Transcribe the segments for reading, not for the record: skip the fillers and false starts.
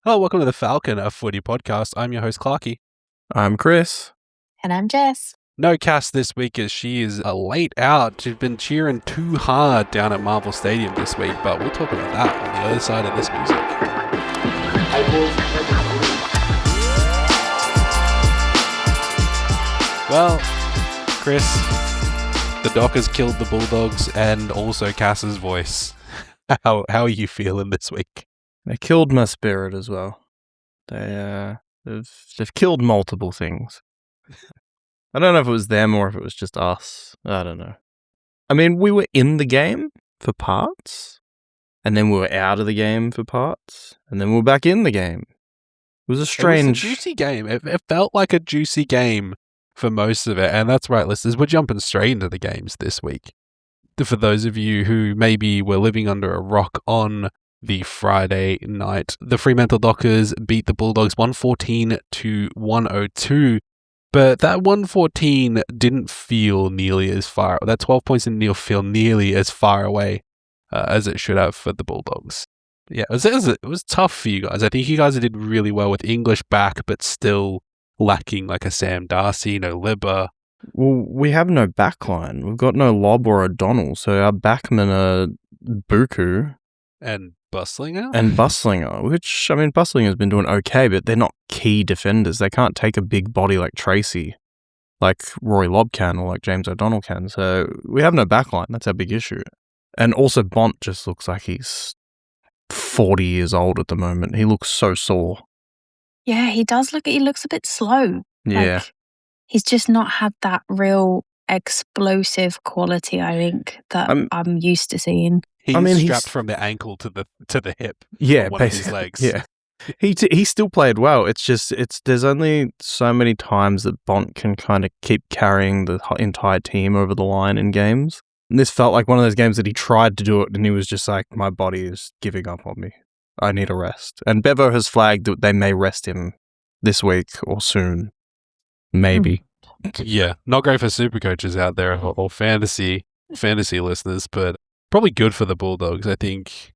Hello, welcome to the Falcon, a footy podcast. I'm your host, Clarky. I'm Chris. And I'm Jess. No Cass this week as she is late out. She's been cheering too hard down at Marvel Stadium this week, but we'll talk about that on the other side of this music. Well, Chris, the Dockers killed the Bulldogs and also Cass's voice. How are you feeling this week? They killed my spirit as well. They've killed multiple things. I don't know if it was them or if it was just us. I don't know. I mean, we were in the game for parts, and then we were out of the game for parts, and then we were back in the game. It was a strange... It was a juicy game. It felt like a juicy game for most of it, and that's right, listeners. We're jumping straight into the games this week. For those of you who maybe were living under a rock on the Friday night, the Fremantle Dockers beat the Bulldogs 114 to 102. But that 114 didn't feel nearly as far. That 12 points didn't feel nearly as far away as it should have for the Bulldogs. Yeah, it was tough for you guys. I think you guys did really well with English back, but still lacking like a Sam Darcy, no Libba. Well, we have no backline. We've got no Lob or O'Donnell, so our backmen are Buku and Buslinger? And Buslinger, which, I mean, Buslinger's been doing okay, but they're not key defenders. They can't take a big body like Tracy, like Rory Lobb can, or like James O'Donnell can. So we have no backline. That's our big issue. And also Bont just looks like he's 40 years old at the moment. He looks so sore. Yeah, he looks a bit slow. Yeah. Like, he's just not had that real explosive quality, I think, that I'm used to seeing. He's strapped from the ankle to the hip. Yeah, on one of his legs. Yeah, he still played well. It's just there's only so many times that Bont can kind of keep carrying the entire team over the line in games. And this felt like one of those games that he tried to do it, and he was just like, "My body is giving up on me. I need a rest." And Bevo has flagged that they may rest him this week or soon, maybe. Yeah, not great for super coaches out there or fantasy listeners, but probably good for the Bulldogs, I think.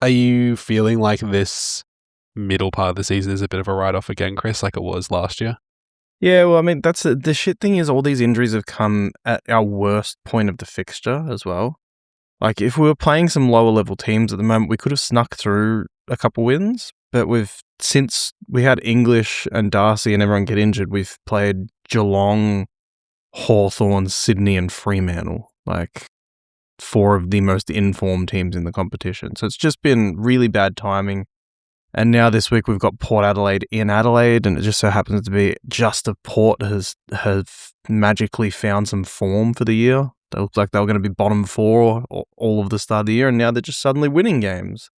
Are you feeling like this middle part of the season is a bit of a write-off again, Chris, like it was last year? Yeah, well, I mean, the shit thing is all these injuries have come at our worst point of the fixture as well. Like, if we were playing some lower-level teams at the moment, we could have snuck through a couple wins, but since we had English and Darcy and everyone get injured, we've played Geelong, Hawthorn, Sydney and Fremantle, like 4 of the most informed teams in the competition. So it's just been really bad timing. And now this week we've got Port Adelaide in Adelaide, and it just so happens to be just of Port has magically found some form for the year. They looked like they were going to be bottom 4 all of the start of the year, and now they're just suddenly winning games.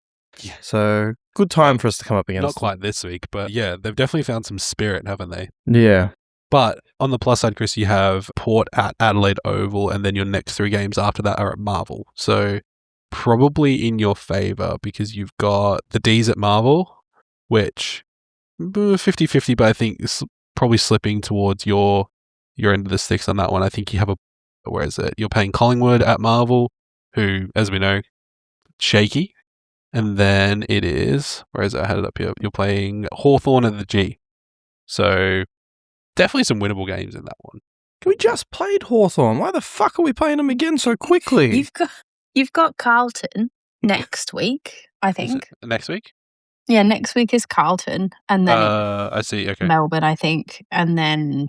Yeah. So good time for us to come up against Not quite this week, but yeah, they've definitely found some spirit, haven't they? Yeah. But on the plus side, Chris, you have Port at Adelaide Oval, and then your next 3 games after that are at Marvel. So probably in your favour because you've got the D's at Marvel, which 50-50, but I think it's probably slipping towards your end of the sticks on that one. I think you have where is it? You're playing Collingwood at Marvel, who, as we know, shaky. And then it is, where is it? I had it up here. You're playing Hawthorn at the G. So definitely some winnable games in that one. We just played Hawthorn. Why the fuck are we playing them again so quickly? You've got Carlton next week, I think. Next week? Yeah, next week is Carlton, and then I see. Okay. Melbourne, I think, and then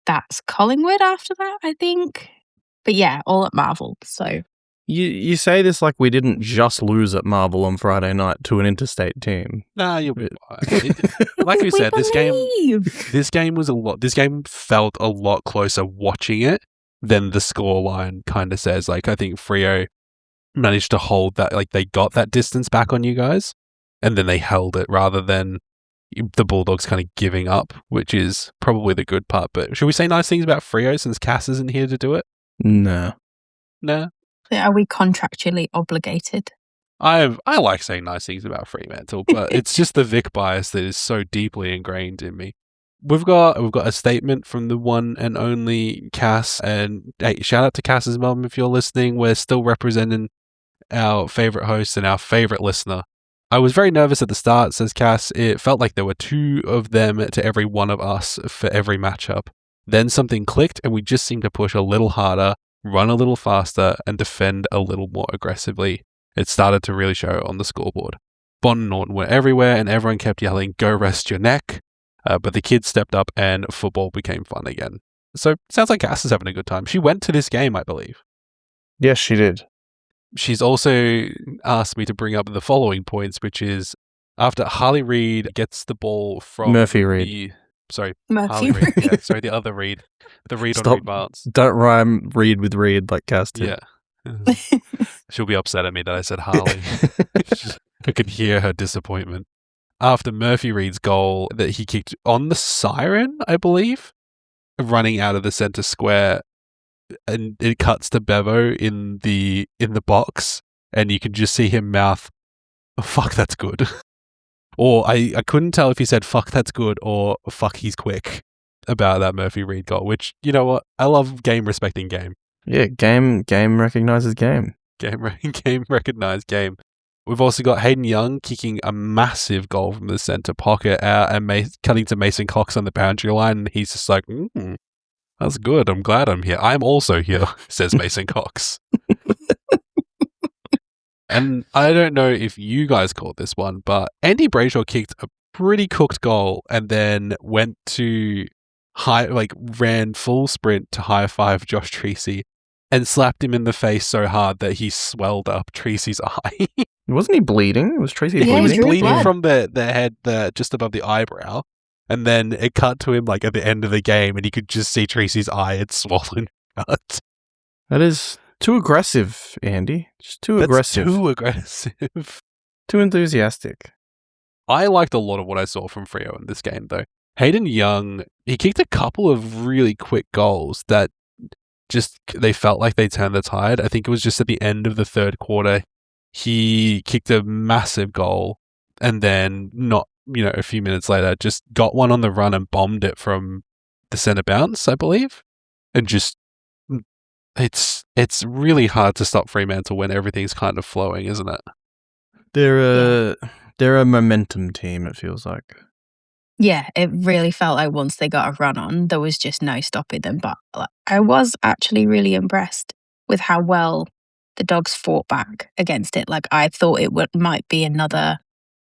that's Collingwood after that, I think. But yeah, all at Marvel. So you say this like we didn't just lose at Marvel on Friday night to an interstate team. Nah, you'll be fine. Like we said, this game was a lot. This game felt a lot closer watching it than the scoreline kind of says. Like, I think Freo managed to hold that. Like, they got that distance back on you guys, and then they held it rather than the Bulldogs kind of giving up, which is probably the good part. But should we say nice things about Freo since Cass isn't here to do it? No. Are we contractually obligated? I like saying nice things about Fremantle, but it's just the Vic bias that is so deeply ingrained in me. We've got a statement from the one and only Cass, and hey, shout out to Cass's mum if you're listening. We're still representing our favourite host and our favourite listener I was very nervous at the start, says Cass. It felt like there were 2 of them to every one of us for every matchup. Then something clicked and we just seemed to push a little harder, run a little faster, and defend a little more aggressively. It started to really show on the scoreboard. Bond and Norton were everywhere and everyone kept yelling, "Go rest your neck." But the kids stepped up and football became fun again. So sounds like Cass is having a good time. She went to this game, I believe. Yes, she did. She's also asked me to bring up the following points, which is after Harley Reid gets the ball from Murphy Reid. Harley Reid. Yeah, sorry, the other Reid. The Reid on Reid Barnes. Don't rhyme Reid with Reid like Cass did. Yeah. She'll be upset at me that I said Harley. I could hear her disappointment. After Murphy Reid's goal that he kicked on the siren, I believe, running out of the center square, and it cuts to Bevo in the box, and you can just see him mouth, "Oh, fuck, that's good." Or I couldn't tell if he said "fuck, that's good" or "fuck, he's quick" about that Murphy Reid goal, which, you know what? I love game respecting game. Yeah, game recognizes game. Game recognized game. We've also got Hayden Young kicking a massive goal from the center pocket out and cutting to Mason Cox on the boundary line. And he's just like, "That's good. I'm glad I'm here. I'm also here," says Mason Cox. And I don't know if you guys caught this one, but Andy Brayshaw kicked a pretty cooked goal and then went to ran full sprint to high five Josh Treacy and slapped him in the face so hard that he swelled up Treacy's eye. Wasn't he bleeding? Was Tracy Yeah, He was bleeding? bleeding from the head, just above the eyebrow. And then it cut to him like at the end of the game and you could just see Treacy's eye had swollen shut. That is too aggressive, Andy. Just too aggressive. Too aggressive. Too enthusiastic. I liked a lot of what I saw from Freo in this game, though. Hayden Young, he kicked a couple of really quick goals that just, they felt like they turned the tide. I think it was just at the end of the third quarter, he kicked a massive goal and then a few minutes later, just got one on the run and bombed it from the center bounce, I believe. And just, it's really hard to stop Fremantle when everything's kind of flowing, isn't it? They're a momentum team, it feels like. Yeah, it really felt like once they got a run on, there was just no stopping them. But I was actually really impressed with how well the Dogs fought back against it. Like, I thought it might be another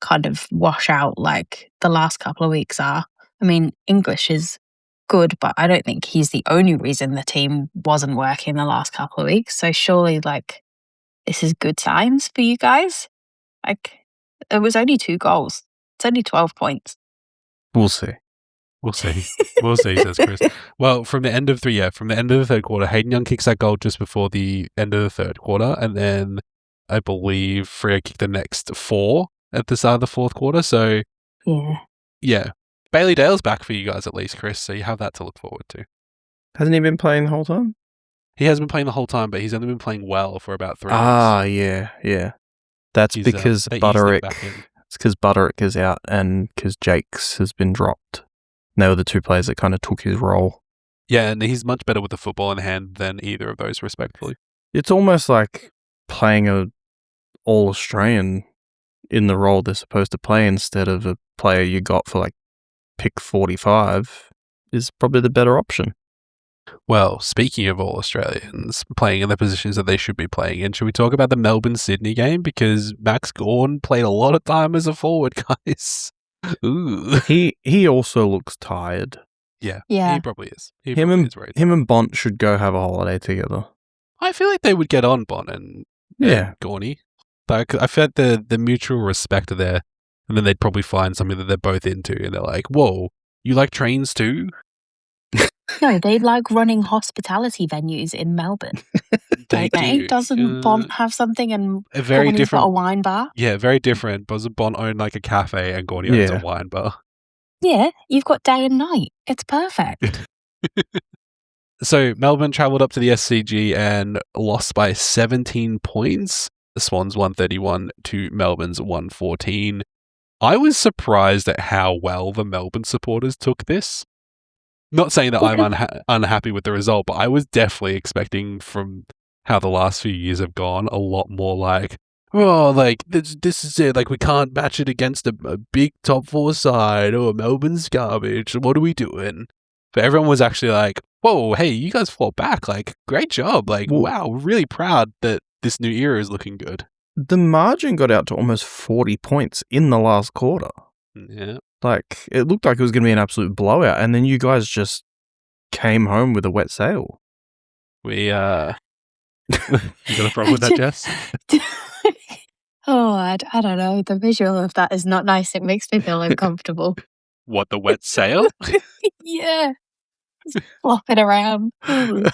kind of washout like the last couple of weeks are. I mean, English is good, but I don't think he's the only reason the team wasn't working the last couple of weeks. So surely, like, this is good signs for you guys. Like, it was only 2 goals. It's only 12 points. We'll see. We'll see. We'll see, says Chris. Well, from the end of the third quarter, Hayden Young kicks that goal just before the end of the third quarter, and then I believe Freo kicked the next 4 at the start of the fourth quarter. So yeah. Bailey Dale's back for you guys at least, Chris. So you have that to look forward to. Hasn't he been playing the whole time? He has been playing the whole time, but he's only been playing well for about 3 Ah, months. yeah. That's because Butterick. It's because Butterick is out and because Jakes has been dropped. And they were the 2 players that kind of took his role. Yeah, and he's much better with the football in hand than either of those, respectfully. It's almost like playing a All-Australian in the role they're supposed to play instead of a player you got for like pick 45 is probably the better option. Well, speaking of all Australians playing in the positions that they should be playing in, should we talk about the Melbourne-Sydney game? Because Max Gawn played a lot of time as a forward, guys. Ooh. He also looks tired. Yeah. Yeah. He probably is. Him and Bont should go have a holiday together. I feel like they would get on, Bont and Gawny. Like, I feel like the mutual respect are there, and then they'd probably find something that they're both into, and they're like, "Whoa, you like trains too?" No, they like running hospitality venues in Melbourne. They do. Doesn't Bont have something and A very Gawny's different got a wine bar? Yeah, very different. Does Bont own like a cafe and Gawny owns a wine bar? Yeah, you've got day and night. It's perfect. So Melbourne travelled up to the SCG and lost by 17 points. The Swans 131 to Melbourne's 114. I was surprised at how well the Melbourne supporters took this. Not saying that I'm unhappy with the result, but I was definitely expecting, from how the last few years have gone, a lot more like, oh, like, this is it. Like, we can't match it against a big top 4 side. Oh, Melbourne's garbage. What are we doing? But everyone was actually like, whoa, hey, you guys fought back. Like, great job. Like, Well- wow, really proud that this new era is looking good. The margin got out to almost 40 points in the last quarter. Yeah. Like, it looked like it was going to be an absolute blowout, and then you guys just came home with a wet sail. We, you got a problem with that, Jess? Oh, I don't know. The visual of that is not nice. It makes me feel uncomfortable. What, the wet sail? Yeah. Just flopping around. Ooh.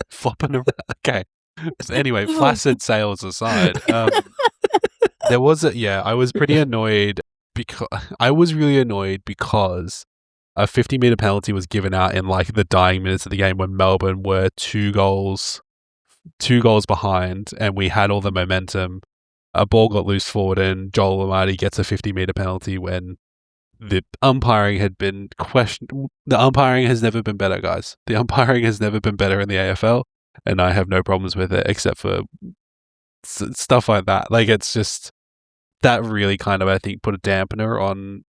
Flopping around. Okay. Anyway, flaccid sails aside, there was I was pretty annoyed because I was really annoyed because a 50-meter penalty was given out in like the dying minutes of the game when Melbourne were two goals behind and we had all the momentum. A ball got loose forward and Joel Amati gets a 50-meter penalty when the umpiring had been questioned. The umpiring has never been better, guys. The umpiring has never been better in the AFL, and I have no problems with it except for stuff like that. Like, it's just that really kind of, I think, put a dampener on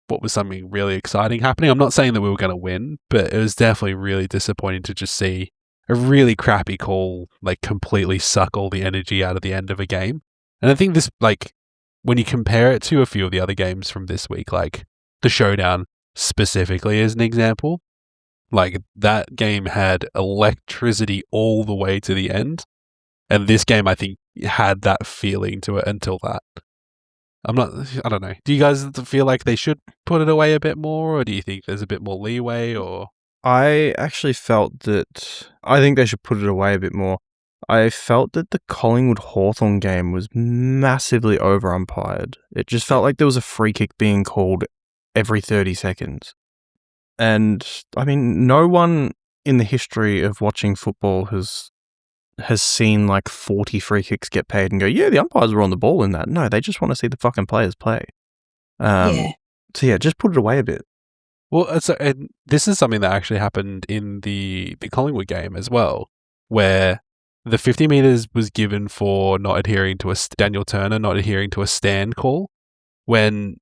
what was something really exciting happening. I'm not saying that we were going to win, but it was definitely really disappointing to just see a really crappy call like completely suck all the energy out of the end of a game. And I think this, like, when you compare it to a few of the other games from this week, like the Showdown specifically as an example, like that game had electricity all the way to the end. And this game, I think, had that feeling to it until that. I don't know. Do you guys feel like they should put it away a bit more, or do you think there's a bit more leeway, or? I actually felt that I think they should put it away a bit more. I felt that the Collingwood-Hawthorn game was massively over-umpired. It just felt like there was a free kick being called every 30 seconds. And, I mean, no one in the history of watching football has seen like 40 free kicks get paid and go, yeah, the umpires were on the ball in that. No, they just want to see the fucking players play. Yeah. So yeah, just put it away a bit. Well, and this is something that actually happened in the Collingwood game as well, where the 50 meters was given for not adhering to Daniel Turner not adhering to a stand call. When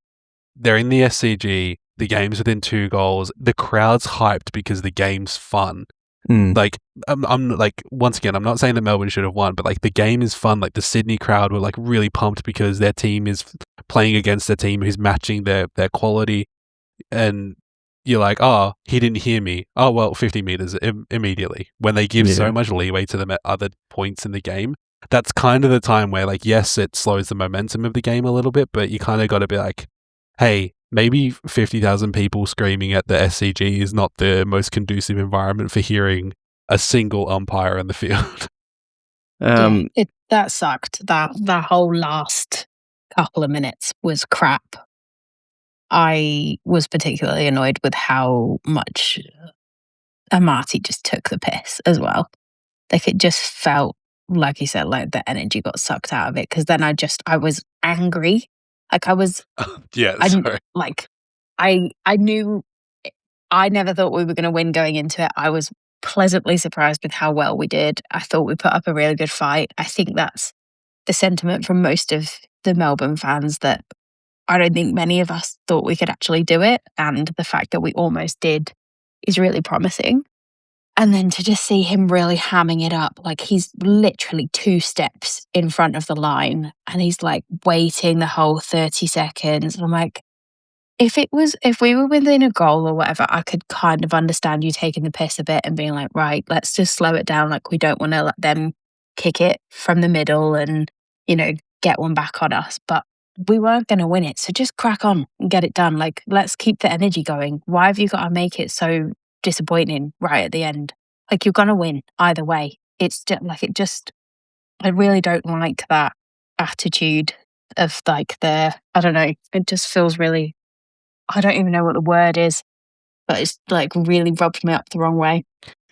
they're in the SCG, the game's within 2 goals, the crowd's hyped because the game's fun. Like, I'm like, once again, I'm not saying that Melbourne should have won, but like the game is fun. Like the Sydney crowd were like really pumped because their team is playing against a team who's matching their quality. And you're like, oh, he didn't hear me. Oh, well, 50 meters immediately. When they give so much leeway to them at other points in the game, that's kind of the time where, like, yes, it slows the momentum of the game a little bit, but you kind of got to be like, hey, maybe 50,000 people screaming at the SCG is not the most conducive environment for hearing a single umpire in the field. That sucked. That whole last couple of minutes was crap. I was particularly annoyed with how much Amati just took the piss as well. Like, it just felt, like you said, like the energy got sucked out of it. Because then I was angry. Like, I was... Yeah, sorry. I knew... I never thought we were going to win going into it. I was pleasantly surprised with how well we did. I thought we put up a really good fight. I think that's the sentiment from most of the Melbourne fans, that I don't think many of us thought we could actually do it. And the fact that we almost did is really promising. And then to just see him really hamming it up, like he's literally 2 steps in front of the line and he's like waiting the whole 30 seconds. And I'm like, if we were within a goal or whatever, I could kind of understand you taking the piss a bit and being like, right, let's just slow it down. Like, we don't want to let them kick it from the middle and, get one back on us. But we weren't going to win it. So just crack on and get it done. Like, let's keep the energy going. Why have you got to make it so disappointing right at the end? Like, you're going to win either way. It's just like, I really don't like that attitude of like I don't know, it just feels really, I don't even know what the word is, but it's like really rubbed me up the wrong way.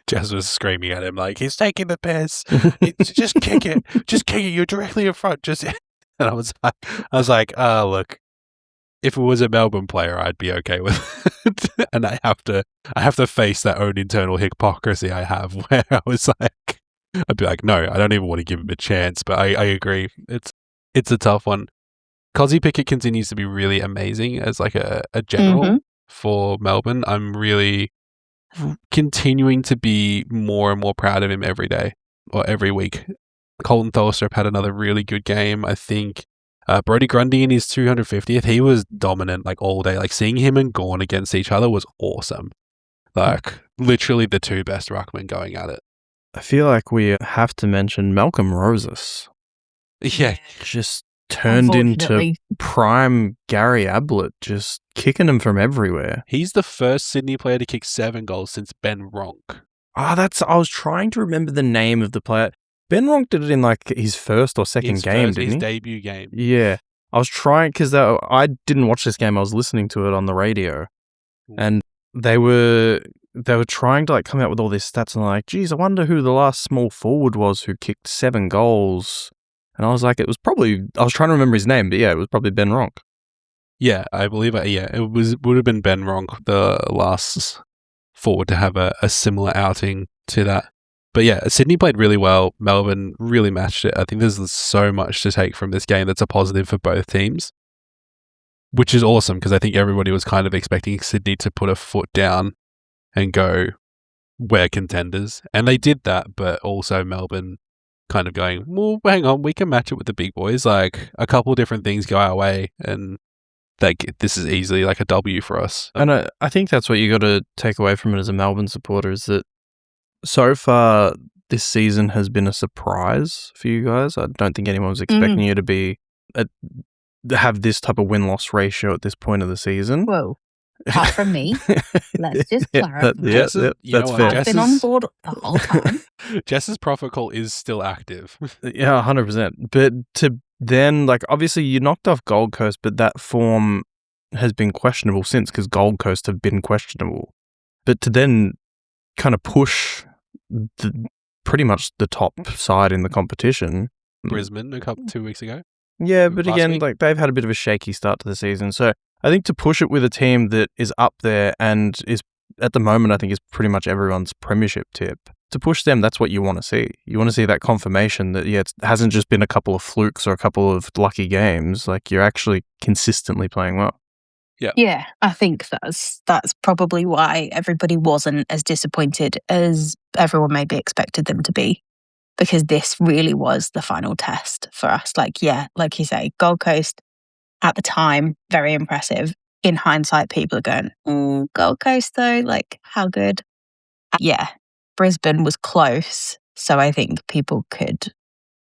Jess was screaming at him like, he's taking the piss. Just kick it. Just kick it. You're directly in front. And I was like, look, if it was a Melbourne player, I'd be okay with it. And I have to face that own internal hypocrisy I have, where I was like, I'd be like, no, I don't even want to give him a chance. But I agree. It's a tough one. Cozzy Pickett continues to be really amazing as like a general for Melbourne. I'm really continuing to be more and more proud of him every day or every week. Colton Tholstrup had another really good game. I think Brody Grundy in his 250th, he was dominant like all day. Like seeing him and Gawn against each other was awesome. Like literally the two best ruckmen going at it. I feel like we have to mention Malcolm Rosas. Yeah. Just turned into prime Gary Ablett, just kicking him from everywhere. He's the first Sydney player to kick 7 goals since Ben Ronk. I was trying to remember the name of the player. Ben Ronk did it in like his first or second game, didn't he? His debut game. Yeah. I was trying, because I didn't watch this game, I was listening to it on the radio. And they were trying to like come out with all these stats, and like, geez, I wonder who the last small forward was who kicked 7 goals. And I was like, I was trying to remember his name, but yeah, it was probably Ben Ronk. Yeah, I believe it would have been Ben Ronk, the last forward to have a similar outing to that. But yeah, Sydney played really well. Melbourne really matched it. I think there's so much to take from this game that's a positive for both teams, which is awesome because I think everybody was kind of expecting Sydney to put a foot down and go, we're contenders. And they did that, but also Melbourne kind of going, well, hang on, we can match it with the big boys. Like a couple of different things go our way and this is easily like a W for us. And I think that's what you got to take away from it as a Melbourne supporter, is that so far this season has been a surprise for you guys. I don't think anyone was expecting you to have this type of win-loss ratio at this point of the season. Whoa. Apart from me. Let's just clarify. That's fair. I've been on board the whole time. Jess's profit call is still active. Yeah, 100%. But to then, like, obviously you knocked off Gold Coast, but that form has been questionable since, because Gold Coast have been questionable. But to then kind of push pretty much the top side in the competition. Brisbane 2 weeks ago. Yeah, but again, like they've had a bit of a shaky start to the season. So I think to push it with a team that is up there and is at the moment, I think is pretty much everyone's premiership tip. To push them, that's what you want to see. You want to see that confirmation that, yeah, it hasn't just been a couple of flukes or a couple of lucky games. Like you're actually consistently playing well. Yeah, I think that's probably why everybody wasn't as disappointed as everyone maybe expected them to be, because this really was the final test for us. Like, yeah, like you say, Gold Coast at the time, very impressive. In hindsight, people are going, Gold Coast though, like how good? Yeah, Brisbane was close, so I think people could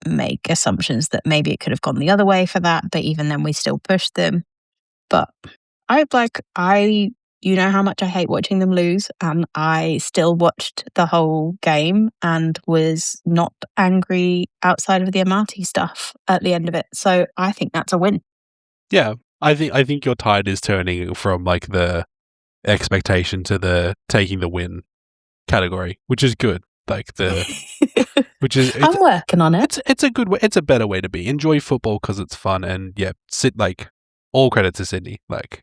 make assumptions that maybe it could have gone the other way for that, but even then we still pushed them. But you know how much I hate watching them lose, and I still watched the whole game and was not angry outside of the Amati stuff at the end of it. So I think that's a win. Yeah, I think your tide is turning from like the expectation to the taking the win category, which is good. Like I'm working on it. It's a good way. It's a better way to be. Enjoy football because it's fun, and yeah, all credit to Sydney. Like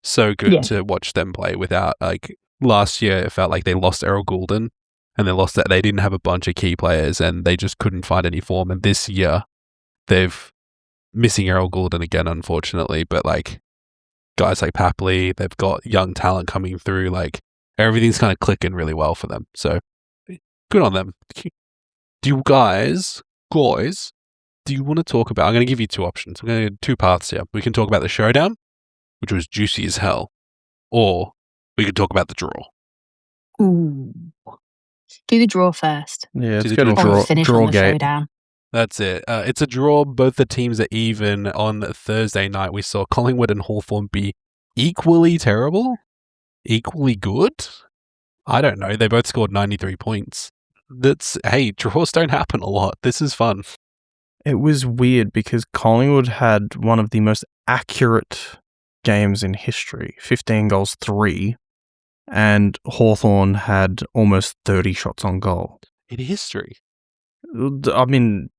so good to watch them play without like last year. It felt like they lost Errol Goulden, and they didn't have a bunch of key players, and they just couldn't find any form. And this year, they've missing Errol Goulden again, unfortunately. But like guys like Papley, they've got young talent coming through. Like everything's kind of clicking really well for them. So good on them. Do you guys, do you want to talk about? I'm going to give you 2 options. I'm going to do 2 paths here. We can talk about the showdown, which was juicy as hell, or we could talk about the draw. Ooh. Do the draw first. Yeah, let's go to draw gate. Showdown. That's it. It's a draw. Both the teams are even. On Thursday night, we saw Collingwood and Hawthorn be equally terrible, equally good. I don't know. They both scored 93 points. Hey, draws don't happen a lot. This is fun. It was weird because Collingwood had one of the most accurate games in history, 15 goals, 3, and Hawthorn had almost 30 shots on goal. In history? I mean,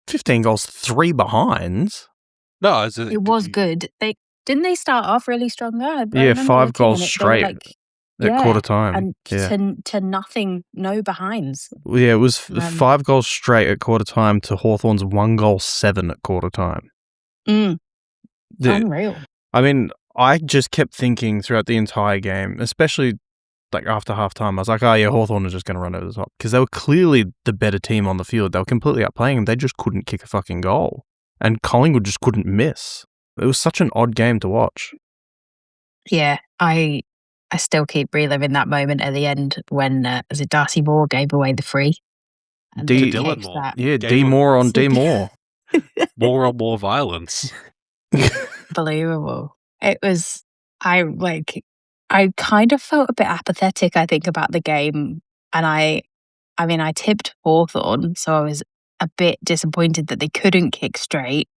15 goals, 3 behinds. No, it was good. Didn't they start off really strong though? Yeah, 5 goals straight. at quarter time. And yeah. to nothing, no behinds. Yeah, it was 5 goals straight at quarter time to Hawthorn's 1 goal 7 at quarter time. Unreal. I mean, I just kept thinking throughout the entire game, especially like after half time, I was like, oh yeah, Hawthorn are just going to run over the top. Because they were clearly the better team on the field. They were completely outplaying them. They just couldn't kick a fucking goal. And Collingwood just couldn't miss. It was such an odd game to watch. Yeah, I still keep reliving that moment at the end when was it Darcy Moore gave away the free? And D. then Dylan kicked Moore. that. Yeah, D Moore on D Moore. More on more violence. Unbelievable. It was, I kind of felt a bit apathetic, I think, about the game. And I mean, I tipped Hawthorn, so I was a bit disappointed that they couldn't kick straight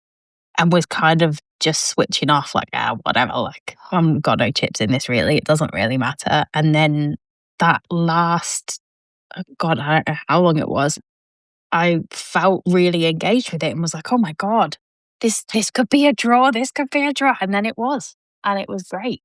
and was kind of just switching off like, whatever, like, I've got no chips in this really. It doesn't really matter. And then that last, God, I don't know how long it was, I felt really engaged with it and was like, oh my God, this could be a draw. This could be a draw. And then it was. And it was great.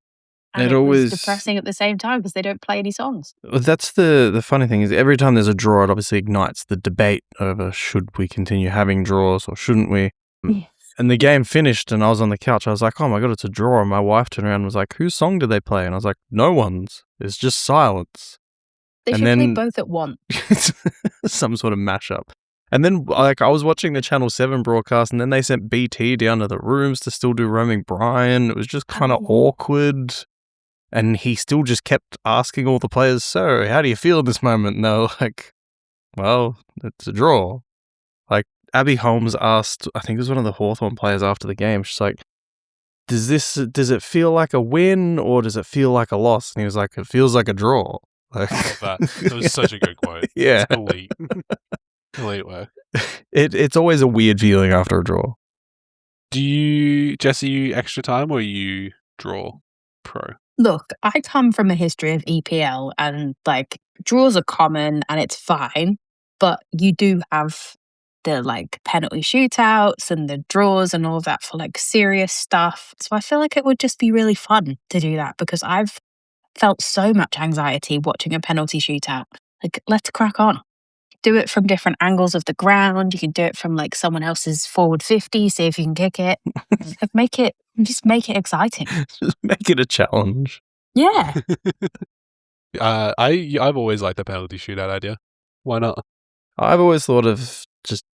And it was depressing at the same time because they don't play any songs. That's the funny thing is every time there's a draw, it obviously ignites the debate over should we continue having draws or shouldn't we? Yes. And the game finished and I was on the couch. I was like, oh my God, it's a draw. And my wife turned around and was like, whose song did they play? And I was like, no one's. It's just silence. They should play both at once. Some sort of mashup. And then like I was watching the Channel 7 broadcast and then they sent BT down to the rooms to still do Roaming Brian. It was just kind of awkward. And he still just kept asking all the players, so how do you feel in this moment? And they were like, well, it's a draw. Like Abby Holmes asked, I think it was one of the Hawthorn players after the game, she's like, does it feel like a win or does it feel like a loss? And he was like, it feels like a draw. Like, I love that. It was such a good quote. Yeah. It's elite. Elite work. It's always a weird feeling after a draw. Jess, are you extra time or are you draw pro? Look, I come from a history of EPL and like draws are common and it's fine, but you do have the like penalty shootouts and the draws and all of that for like serious stuff. So I feel like it would just be really fun to do that because I've felt so much anxiety watching a penalty shootout. Like, let's crack on. Do it from different angles of the ground. You can do it from like someone else's forward 50, see if you can kick it. Just make it exciting. Just make it a challenge. Yeah. I've always liked the penalty shootout idea. Why not? I've always thought of just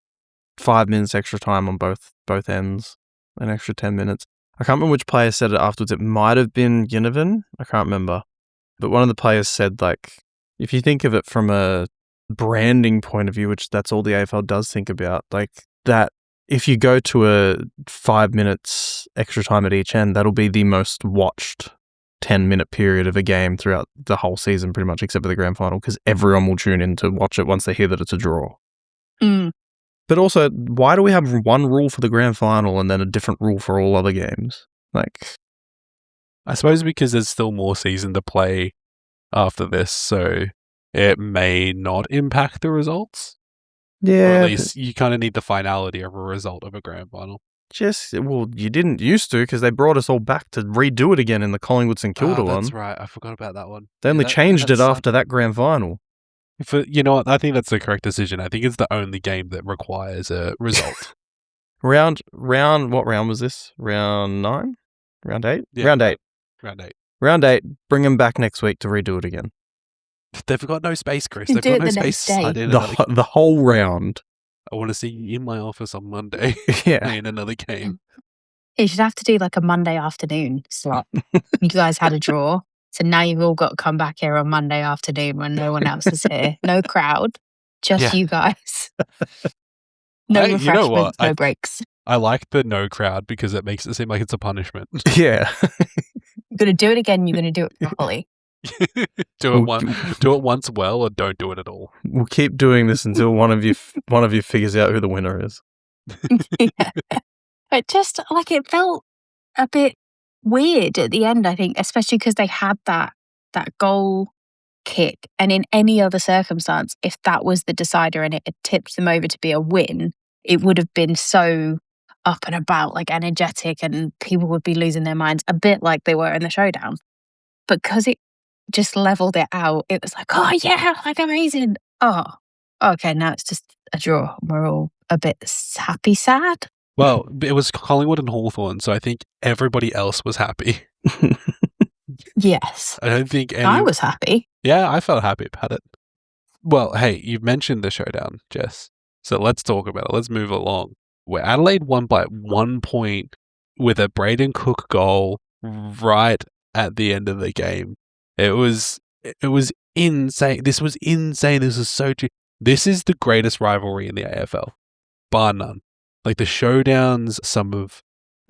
5 minutes extra time on both ends, an extra 10 minutes. I can't remember which player said it afterwards. It might have been Ginnivan. I can't remember. But one of the players said, like, if you think of it from a branding point of view, which that's all the AFL does think about, like that if you go to a 5 minutes extra time at each end, that'll be the most watched 10-minute period of a game throughout the whole season, pretty much, except for the grand final, because everyone will tune in to watch it once they hear that it's a draw. But also, why do we have one rule for the grand final and then a different rule for all other games? Like, I suppose because there's still more season to play after this, so it may not impact the results. yeah. Or at least you kind of need the finality of a result of a grand final. Well, you didn't used to because they brought us all back to redo it again in the Collingwood St Kilda one. That's right. I forgot about that one. They only changed it after that grand final. You know what? I think that's the correct decision. I think it's the only game that requires a result. What round was this? Round 9? Round 8? Yeah. Round 8. Round 8. Bring them back next week to redo it again. They've got no space, Chris. You They've do got it no the space. next day. The whole round. I want to see you in my office on Monday Yeah. in another game. You should have to do like a Monday afternoon slot. You guys had a draw. So now you've all got to come back here on Monday afternoon when no one else is here. No crowd, just you guys. No refreshments, you know what? no breaks. I like the no crowd because it makes it seem like it's a punishment. Yeah. You're going to do it again. You're going to do it properly. do it once well, or don't do it at all. We'll keep doing this until one of you figures out who the winner is. Yeah. But just like it felt a bit weird at the end, I think, especially because they had that goal kick. And in any other circumstance, if that was the decider and it had tipped them over to be a win, it would have been so up and about, like energetic, and people would be losing their minds, a bit like they were in the Showdown. But because it just leveled it out. It was like, oh yeah, like amazing. Oh, okay, now it's just a draw. We're all a bit happy, sad. Well, it was Collingwood and Hawthorn, so I think everybody else was happy. Yes. I don't think I was happy. Yeah, I felt happy about it. Well, hey, you've mentioned the showdown, Jess. So let's talk about it. Let's move along. Where Adelaide won by 1 point with a Braden Cook goal right at the end of the game. It was insane. This was insane. This was so true. This is the greatest rivalry in the AFL, bar none. Like the showdowns,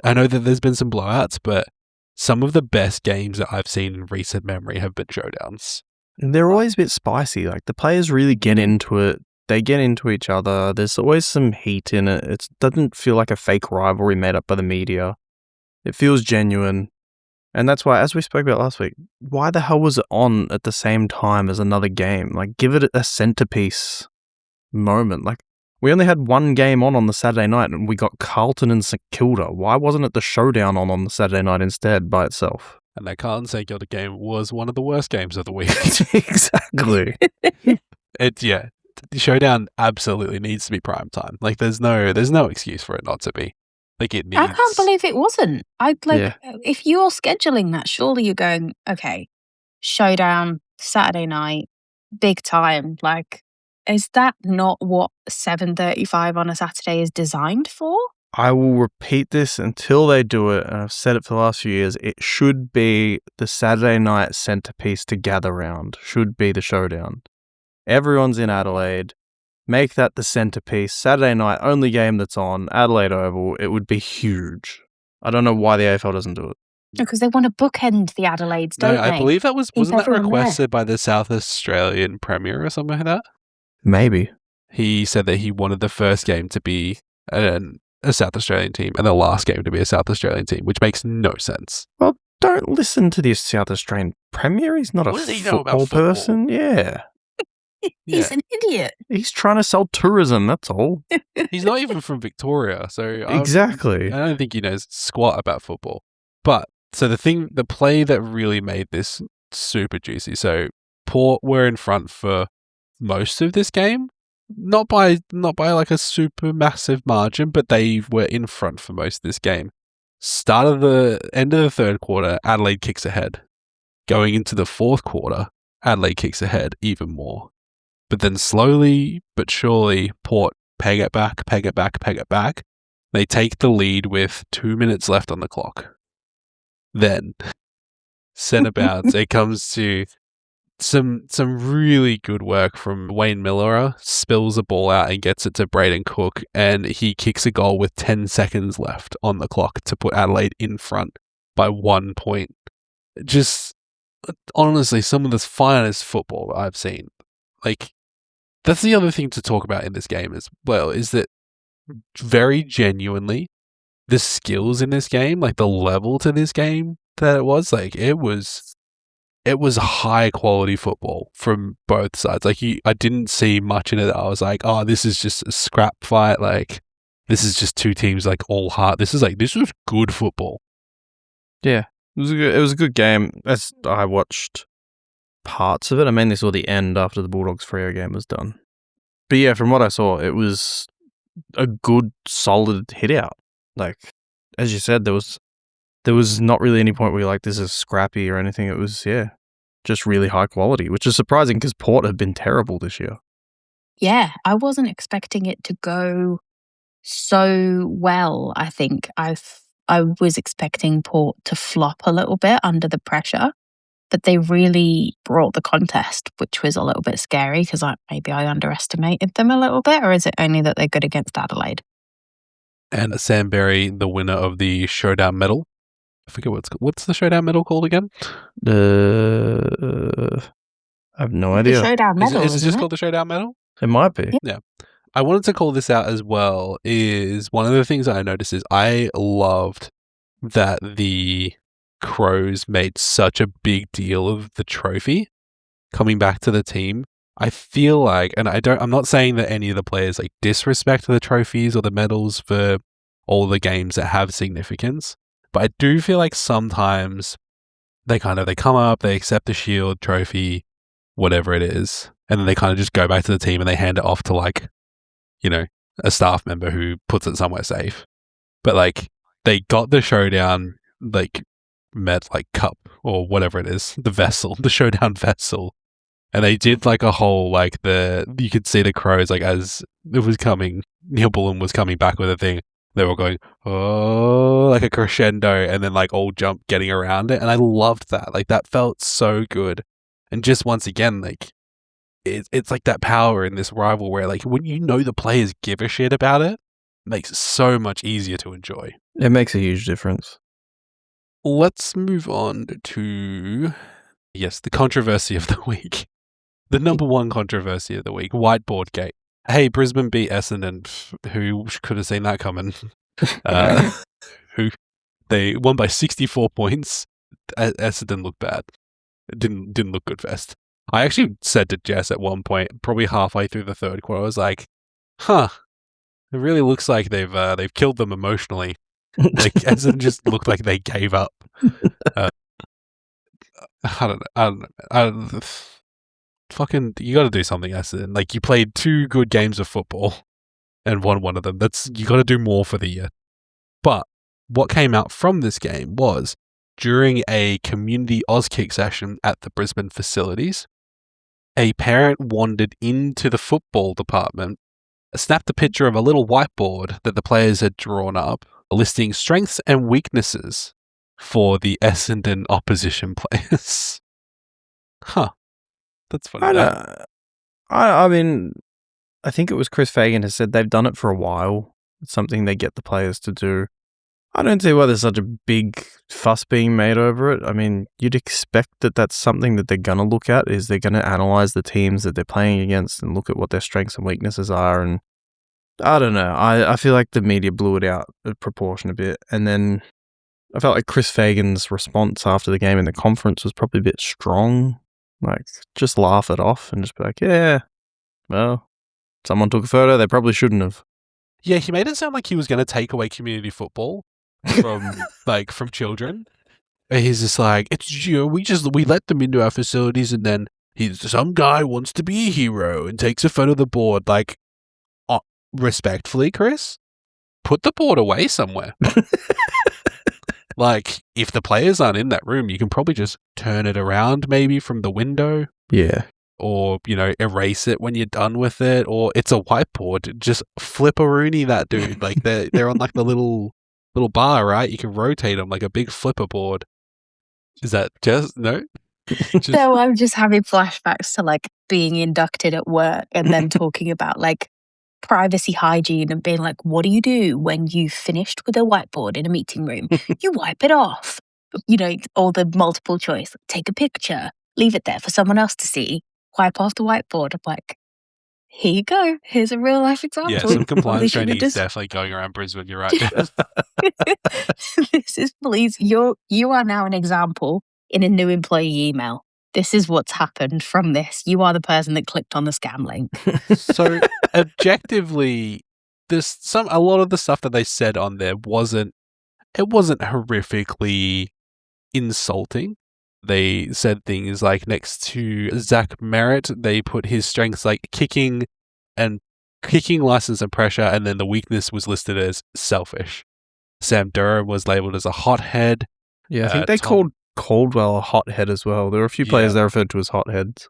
I know that there's been some blowouts, but some of the best games that I've seen in recent memory have been showdowns. They're always a bit spicy. Like the players really get into it. They get into each other. There's always some heat in it. It doesn't feel like a fake rivalry made up by the media. It feels genuine. And that's why, as we spoke about last week, why the hell was it on at the same time as another game? Like, give it a centerpiece moment. Like, we only had one game on the Saturday night and we got Carlton and St Kilda. Why wasn't it the showdown on the Saturday night instead by itself? And that Carlton St Kilda game was one of the worst games of the week. Exactly. The showdown absolutely needs to be prime time. Like, there's no excuse for it not to be. Like, it needs. I can't believe it wasn't. If you're scheduling that, surely you're going, okay, showdown, Saturday night, big time. Like, is that not what 7:35 on a Saturday is designed for? I will repeat this until they do it, and I've said it for the last few years. It should be the Saturday night centerpiece to gather round. Should be the showdown. Everyone's in Adelaide. Make that the centerpiece. Saturday night, only game that's on, Adelaide Oval. It would be huge. I don't know why the AFL doesn't do it. Because they want to bookend the Adelaides, don't they? I believe that wasn't that everyone requested by the South Australian Premier or something like that? Maybe. He said that he wanted the first game to be a South Australian team and the last game to be a South Australian team, which makes no sense. Well, don't listen to this South Australian Premier. He's not a football person. Yeah. He's an idiot. He's trying to sell tourism, that's all. He's not even from Victoria, so exactly. I don't think he knows squat about football. But so the play that really made this super juicy. So Port were in front for most of this game, not by like a super massive margin, but they were in front for most of this game. End of the third quarter, Adelaide kicks ahead. Going into the fourth quarter, Adelaide kicks ahead even more. But then slowly but surely, Port peg it back. They take the lead with 2 minutes left on the clock. Then, centre bounce, it comes to some really good work from Wayne Miller, spills the ball out and gets it to Braden Cook, and he kicks a goal with 10 seconds left on the clock to put Adelaide in front by 1 point. Just, honestly, some of the finest football that I've seen. Like, that's the other thing to talk about in this game as well, is that very genuinely, the skills in this game, like the level to this game that it was, like it was high quality football from both sides. Like I didn't see much in it. I was like, oh, this is just a scrap fight. Like this is just two teams like all heart. This was good football. Yeah, it was a good game. As I watched parts of it. I mainly saw the end after the Bulldogs Freo game was done. But yeah, from what I saw, it was a good, solid hit out. Like, as you said, there was not really any point where you're like, this is scrappy or anything. It was, just really high quality, which is surprising because Port have been terrible this year. Yeah, I wasn't expecting it to go so well. I think I was expecting Port to flop a little bit under the pressure, but they really brought the contest, which was a little bit scary because maybe I underestimated them a little bit, or is it only that they're good against Adelaide? And Sam Berry, the winner of the Showdown medal. I forget what's the Showdown medal called again? I have no idea. The Showdown medal. Is it just called the Showdown medal? It might be. Yeah. I wanted to call this out as well. Is one of the things that I noticed is I loved that the Crows made such a big deal of the trophy coming back to the team. I feel like, and I'm not saying that any of the players like disrespect the trophies or the medals for all the games that have significance, but I do feel like sometimes they come up, they accept the shield, trophy, whatever it is, and then they kind of just go back to the team and they hand it off to like, a staff member who puts it somewhere safe. But like they got the Showdown like cup or whatever it is, the vessel, the Showdown vessel. And they did like a whole you could see the crows like as it was coming, Neil Bullen was coming back with a thing. They were going, oh, like a crescendo, and then like all jump getting around it. And I loved that. Like that felt so good. And just once again, like it's like that power in this rival where like when the players give a shit about it, makes it so much easier to enjoy. It makes a huge difference. Let's move on to, the controversy of the week. The number one controversy of the week, whiteboard-gate. Hey, Brisbane beat Essendon. Who could have seen that coming? They won by 64 points. Essendon looked bad. It didn't look good fest. I actually said to Jess at one point, probably halfway through the third quarter, I was like, it really looks like they've killed them emotionally. Like, Essendon just looked like they gave up. I don't know. Fucking, you got to do something, Essendon. Like, you played 2 good games of football and won one of them. You got to do more for the year. But what came out from this game was during a community Auskick session at the Brisbane facilities, a parent wandered into the football department, snapped a picture of a little whiteboard that the players had drawn up, listing strengths and weaknesses for the Essendon opposition players. That's funny. I mean, I think it was Chris Fagan has said they've done it for a while. It's something they get the players to do. I don't see why there's such a big fuss being made over it. I mean, you'd expect that that's something that they're going to look at, is they're going to analyze the teams that they're playing against and look at what their strengths and weaknesses are. And I don't know. I feel like the media blew it out of proportion a bit. And then I felt like Chris Fagan's response after the game in the conference was probably a bit strong. Like, just laugh it off and just be like, yeah, well, someone took a photo. They probably shouldn't have. Yeah, he made it sound like he was going to take away community football from from children. And he's just like, it's we let them into our facilities, and then some guy wants to be a hero and takes a photo of the board. Like, respectfully, Chris, put the board away somewhere. Like, if the players aren't in that room, you can probably just turn it around maybe from the window. Yeah. Or, erase it when you're done with it. Or it's a whiteboard. Just flip-a-rooney that dude. Like, they're on like the little bar, right? You can rotate them like a big flipper board. Is that just, no? No, I'm just having flashbacks to like being inducted at work and then talking about like privacy hygiene and being like, what do you do when you've finished with a whiteboard in a meeting room? You wipe it off. All the multiple choice. Take a picture, leave it there for someone else to see, wipe off the whiteboard. I'm like, here you go. Here's a real life example. Yeah, some compliance training is definitely going around Brisbane. You're right. This is, please, you are now an example in a new employee email. This is what's happened from this. You are the person that clicked on the scam link. So objectively, a lot of the stuff that they said on there wasn't horrifically insulting. They said things like next to Zach Merritt, they put his strengths like kicking, license and pressure, and then the weakness was listed as selfish. Sam Durham was labelled as a hothead. Yeah, I think they called Caldwell a hothead as well. There were a few players they referred to as hotheads.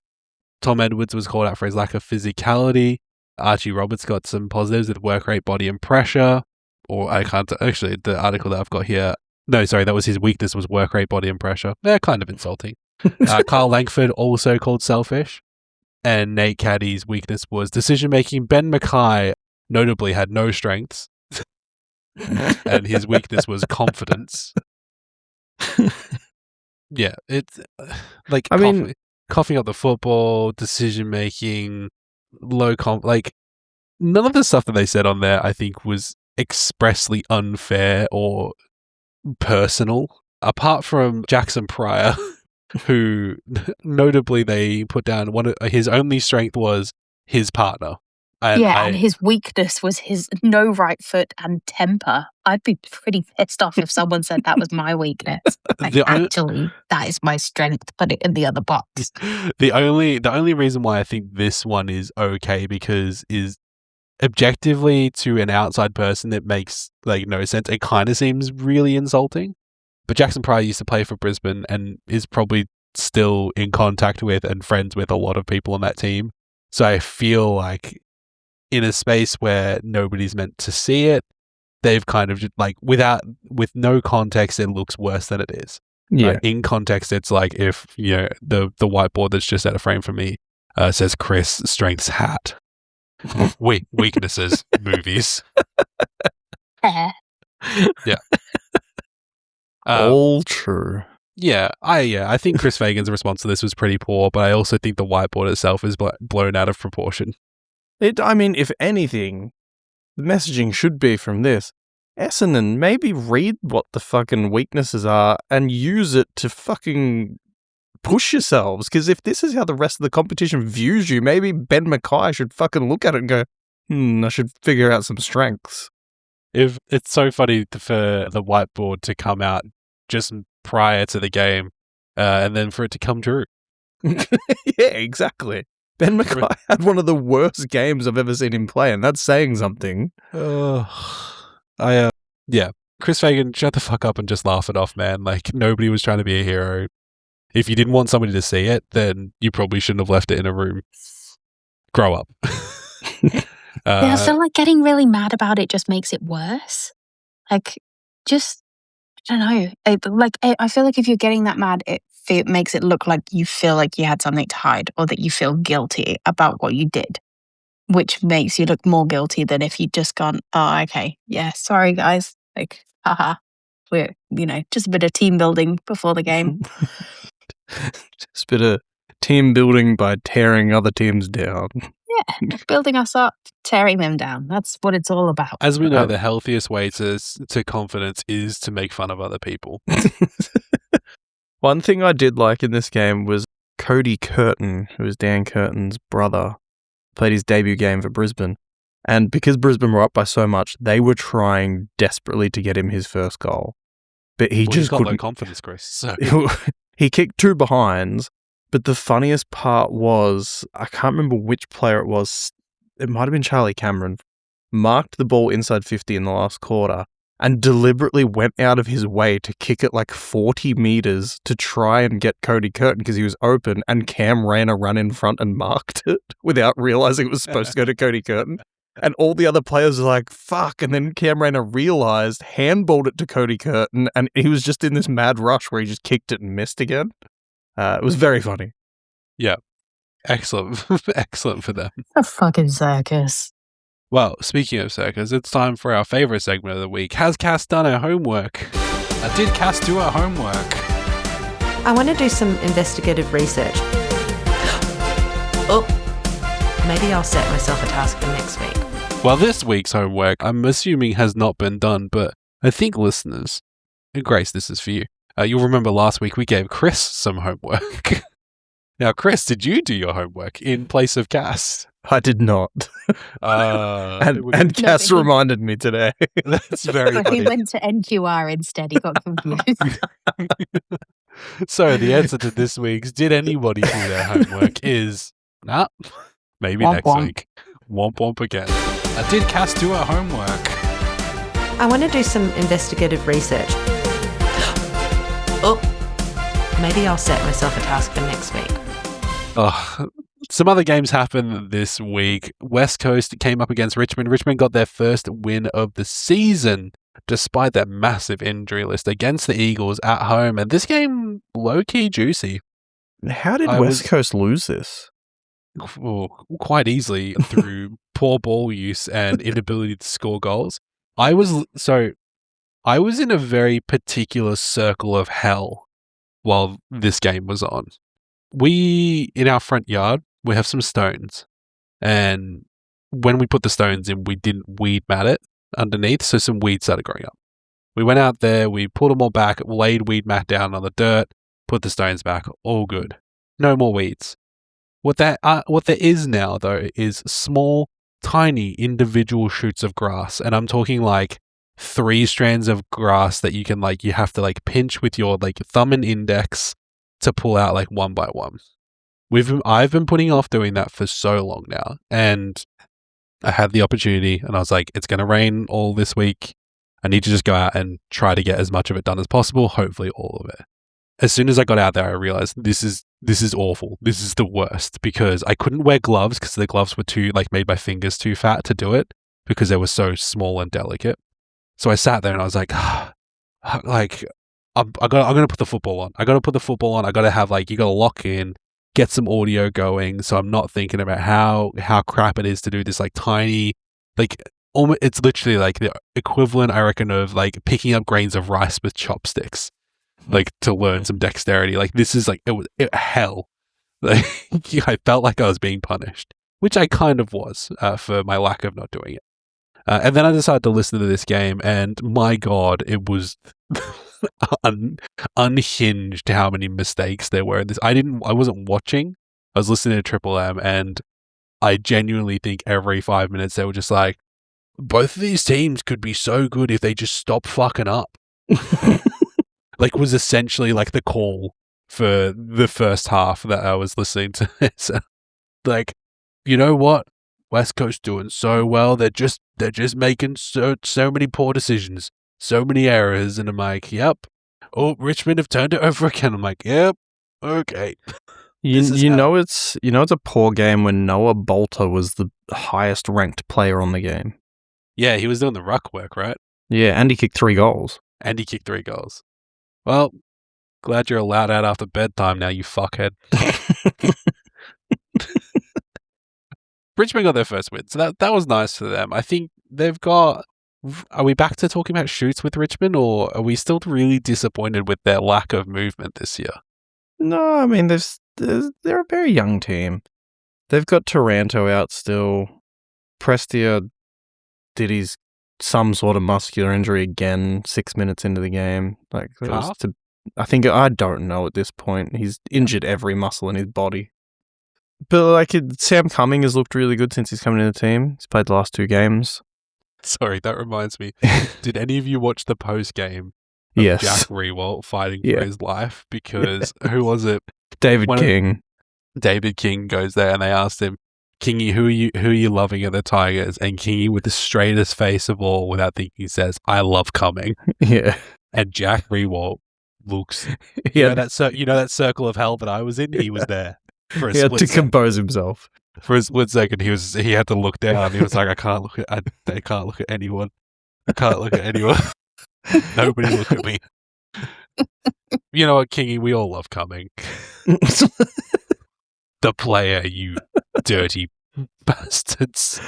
Tom Edwards was called out for his lack of physicality. Archie Roberts got some positives with work rate, body and pressure. Or I can't, actually, the article that I've got here, no, sorry, that was his weakness was work rate, body and pressure. They're kind of insulting. Carl Langford also called selfish. And Nate Caddy's weakness was decision-making. Ben Mackay notably had no strengths. And his weakness was confidence. Yeah, it's like coughing up the football, decision-making, none of the stuff that they said on there I think was expressly unfair or personal, apart from Jackson Pryor, who notably they put down his only strength was his partner. And his weakness was his no right foot and temper. I'd be pretty pissed off if someone said that was my weakness. Like, actually, that is my strength. Put it in the other box. The only reason why I think this one is okay because is objectively to an outside person it makes like no sense. It kind of seems really insulting. But Jackson Pryor used to play for Brisbane and is probably still in contact with and friends with a lot of people on that team. So I feel like in a space where nobody's meant to see it, they've kind of just like with no context, it looks worse than it is. Yeah. In context, it's like if the whiteboard that's just out of frame for me says Chris strengths hat, weaknesses movies. Yeah. All true. Yeah, I think Chris Fagan's response to this was pretty poor, but I also think the whiteboard itself is blown out of proportion. If anything, the messaging should be from this. Essendon, maybe read what the fucking weaknesses are and use it to fucking push yourselves. Because if this is how the rest of the competition views you, maybe Ben Mackay should fucking look at it and go, I should figure out some strengths. If it's so funny for the whiteboard to come out just prior to the game and then for it to come true. Yeah, exactly. Ben Mackay had one of the worst games I've ever seen him play, and that's saying something. Chris Fagan, shut the fuck up and just laugh it off, man. Like, nobody was trying to be a hero. If you didn't want somebody to see it, then you probably shouldn't have left it in a room. Grow up. I feel like getting really mad about it just makes it worse. Like, just, I don't know. I feel like if you're getting that mad, it makes it look like you feel like you had something to hide or that you feel guilty about what you did, which makes you look more guilty than if you'd just gone, oh, okay, yeah, sorry, guys. Like, haha, we're, just a bit of team building before the game. Just a bit of team building by tearing other teams down. Yeah, building us up, tearing them down. That's what it's all about. As we know, the healthiest way to confidence is to make fun of other people. One thing I did like in this game was Cody Curtin, who was Dan Curtin's brother, played his debut game for Brisbane. And because Brisbane were up by so much, they were trying desperately to get him his first goal. But he just couldn't. Got no confidence, Chris. So. He kicked 2 behinds. But the funniest part was, I can't remember which player it was. It might have been Charlie Cameron. Marked the ball inside 50 in the last quarter and deliberately went out of his way to kick it like 40 meters to try and get Cody Curtin because he was open, and Cam ran a run in front and marked it without realizing it was supposed to go to Cody Curtin. And all the other players were like, fuck. And then Cam Rayner realized, handballed it to Cody Curtin, and he was just in this mad rush where he just kicked it and missed again. It was very funny. Yeah. Excellent. Excellent for them. A fucking circus. Well, speaking of circus, it's time for our favourite segment of the week. Has Cass done her homework? Did Cass do her homework? I want to do some investigative research. Oh, maybe I'll set myself a task for next week. Well, this week's homework, I'm assuming, has not been done, but I think listeners, and Grace, this is for you. You'll remember last week we gave Chris some homework. Now, Chris, did you do your homework in place of Cass? I did not. And Cass reminded me today. That's very funny. He went to NQR instead. He got confused. So the answer to this week's Did Anybody Do Their Homework is, nah, maybe Womp next womp. week. Womp womp again. Did Cass do her homework? I want to do some investigative research. Oh, maybe I'll set myself a task for next week. Oh, some other games happened this week. West Coast came up against Richmond. Richmond got their first win of the season, despite that massive injury list, against the Eagles at home. And this game, low-key juicy. How did West Coast lose this? Quite easily through poor ball use and inability to score goals. I was in a very particular circle of hell while this game was on. In our front yard, we have some stones. And when we put the stones in, we didn't weed mat it underneath, so some weeds started growing up. We went out there, we pulled them all back, laid weed mat down on the dirt, put the stones back, all good. No more weeds. What there is now, though, is small tiny individual shoots of grass, and I'm talking like 3 strands of grass that you can you have to pinch with your thumb and index to pull out one by one. I've been putting off doing that for so long now, and I had the opportunity, and I was like, it's going to rain all this week. I need to just go out and try to get as much of it done as possible, hopefully all of it. As soon as I got out there, I realized this is awful. This is the worst, because I couldn't wear gloves because the gloves were too made my fingers too fat to do it because they were so small and delicate. So I sat there and I was like, I'm going to put the football on. I got to put the football on. I got to have you got to lock in, get some audio going, so I'm not thinking about how crap it is to do this tiny almost, it's literally the equivalent, I reckon, of picking up grains of rice with chopsticks, to learn some dexterity. This is it was hell. I felt like I was being punished, which I kind of was for my lack of not doing it. And then I decided to listen to this game, and my God, it was unhinged how many mistakes there were in this. I wasn't watching. I was listening to Triple M, and I genuinely think every 5 minutes they were just both of these teams could be so good if they just stop fucking up. Was essentially the call for the first half that I was listening to. So, you know what? West Coast doing so well. They're just making so many poor decisions, so many errors, and I'm like, yep. Oh, Richmond have turned it over again. I'm like, yep. Okay. You know it's a poor game when Noah Bolter was the highest ranked player on the game. Yeah, he was doing the ruck work, right? Yeah, and he kicked 3 goals. Well, glad you're allowed out after bedtime now, you fuckhead. Richmond got their first win, so that was nice for them. I think they've got... Are we back to talking about shoots with Richmond, or are we still really disappointed with their lack of movement this year? No, I mean, they're a very young team. They've got Taranto out still. Prestia did some sort of muscular injury again 6 minutes into the game. I don't know at this point. He's injured every muscle in his body. But Sam Cumming has looked really good since he's come into the team. He's played the last 2 games. Sorry, that reminds me. Did any of you watch the post game? Yes. Jack Rewalt fighting for his life, because who was it? David King. David King goes there and they asked him, Kingy, who are you loving at the Tigers? And Kingy, with the straightest face of all, without thinking, says, I love Cumming. Yeah. And Jack Rewalt looks, you know that circle of hell that I was in? He was there for a split second. He had to compose himself. For a split second, he had to look down. He was like, I can't look at anyone. I can't look at anyone. Nobody look at me. You know what, Kingy? We all love Cumming. The player, you dirty bastards.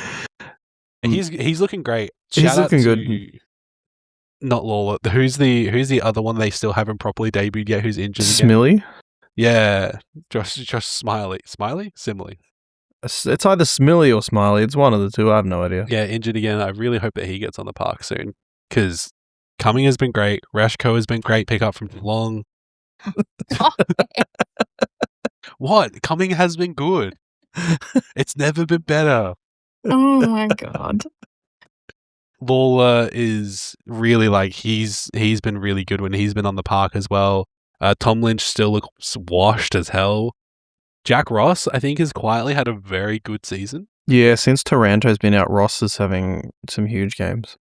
He's looking great. He's looking good. Not Lawler. Who's the other one they still haven't properly debuted yet? Who's injured? Smiley? Again? Yeah, Josh Smiley. Simile. It's either Smiley or Smiley. It's one of the two. I have no idea. Yeah, injured again. I really hope that he gets on the park soon, because Cumming has been great. Rashko has been great. Pick up from Geelong. What? Cumming has been good. It's never been better. Oh my God. Lawler is really he's been really good when he's been on the park as well. Tom Lynch still looks washed as hell. Jack Ross, I think, has quietly had a very good season. Yeah, since Taranto's been out, Ross is having some huge games.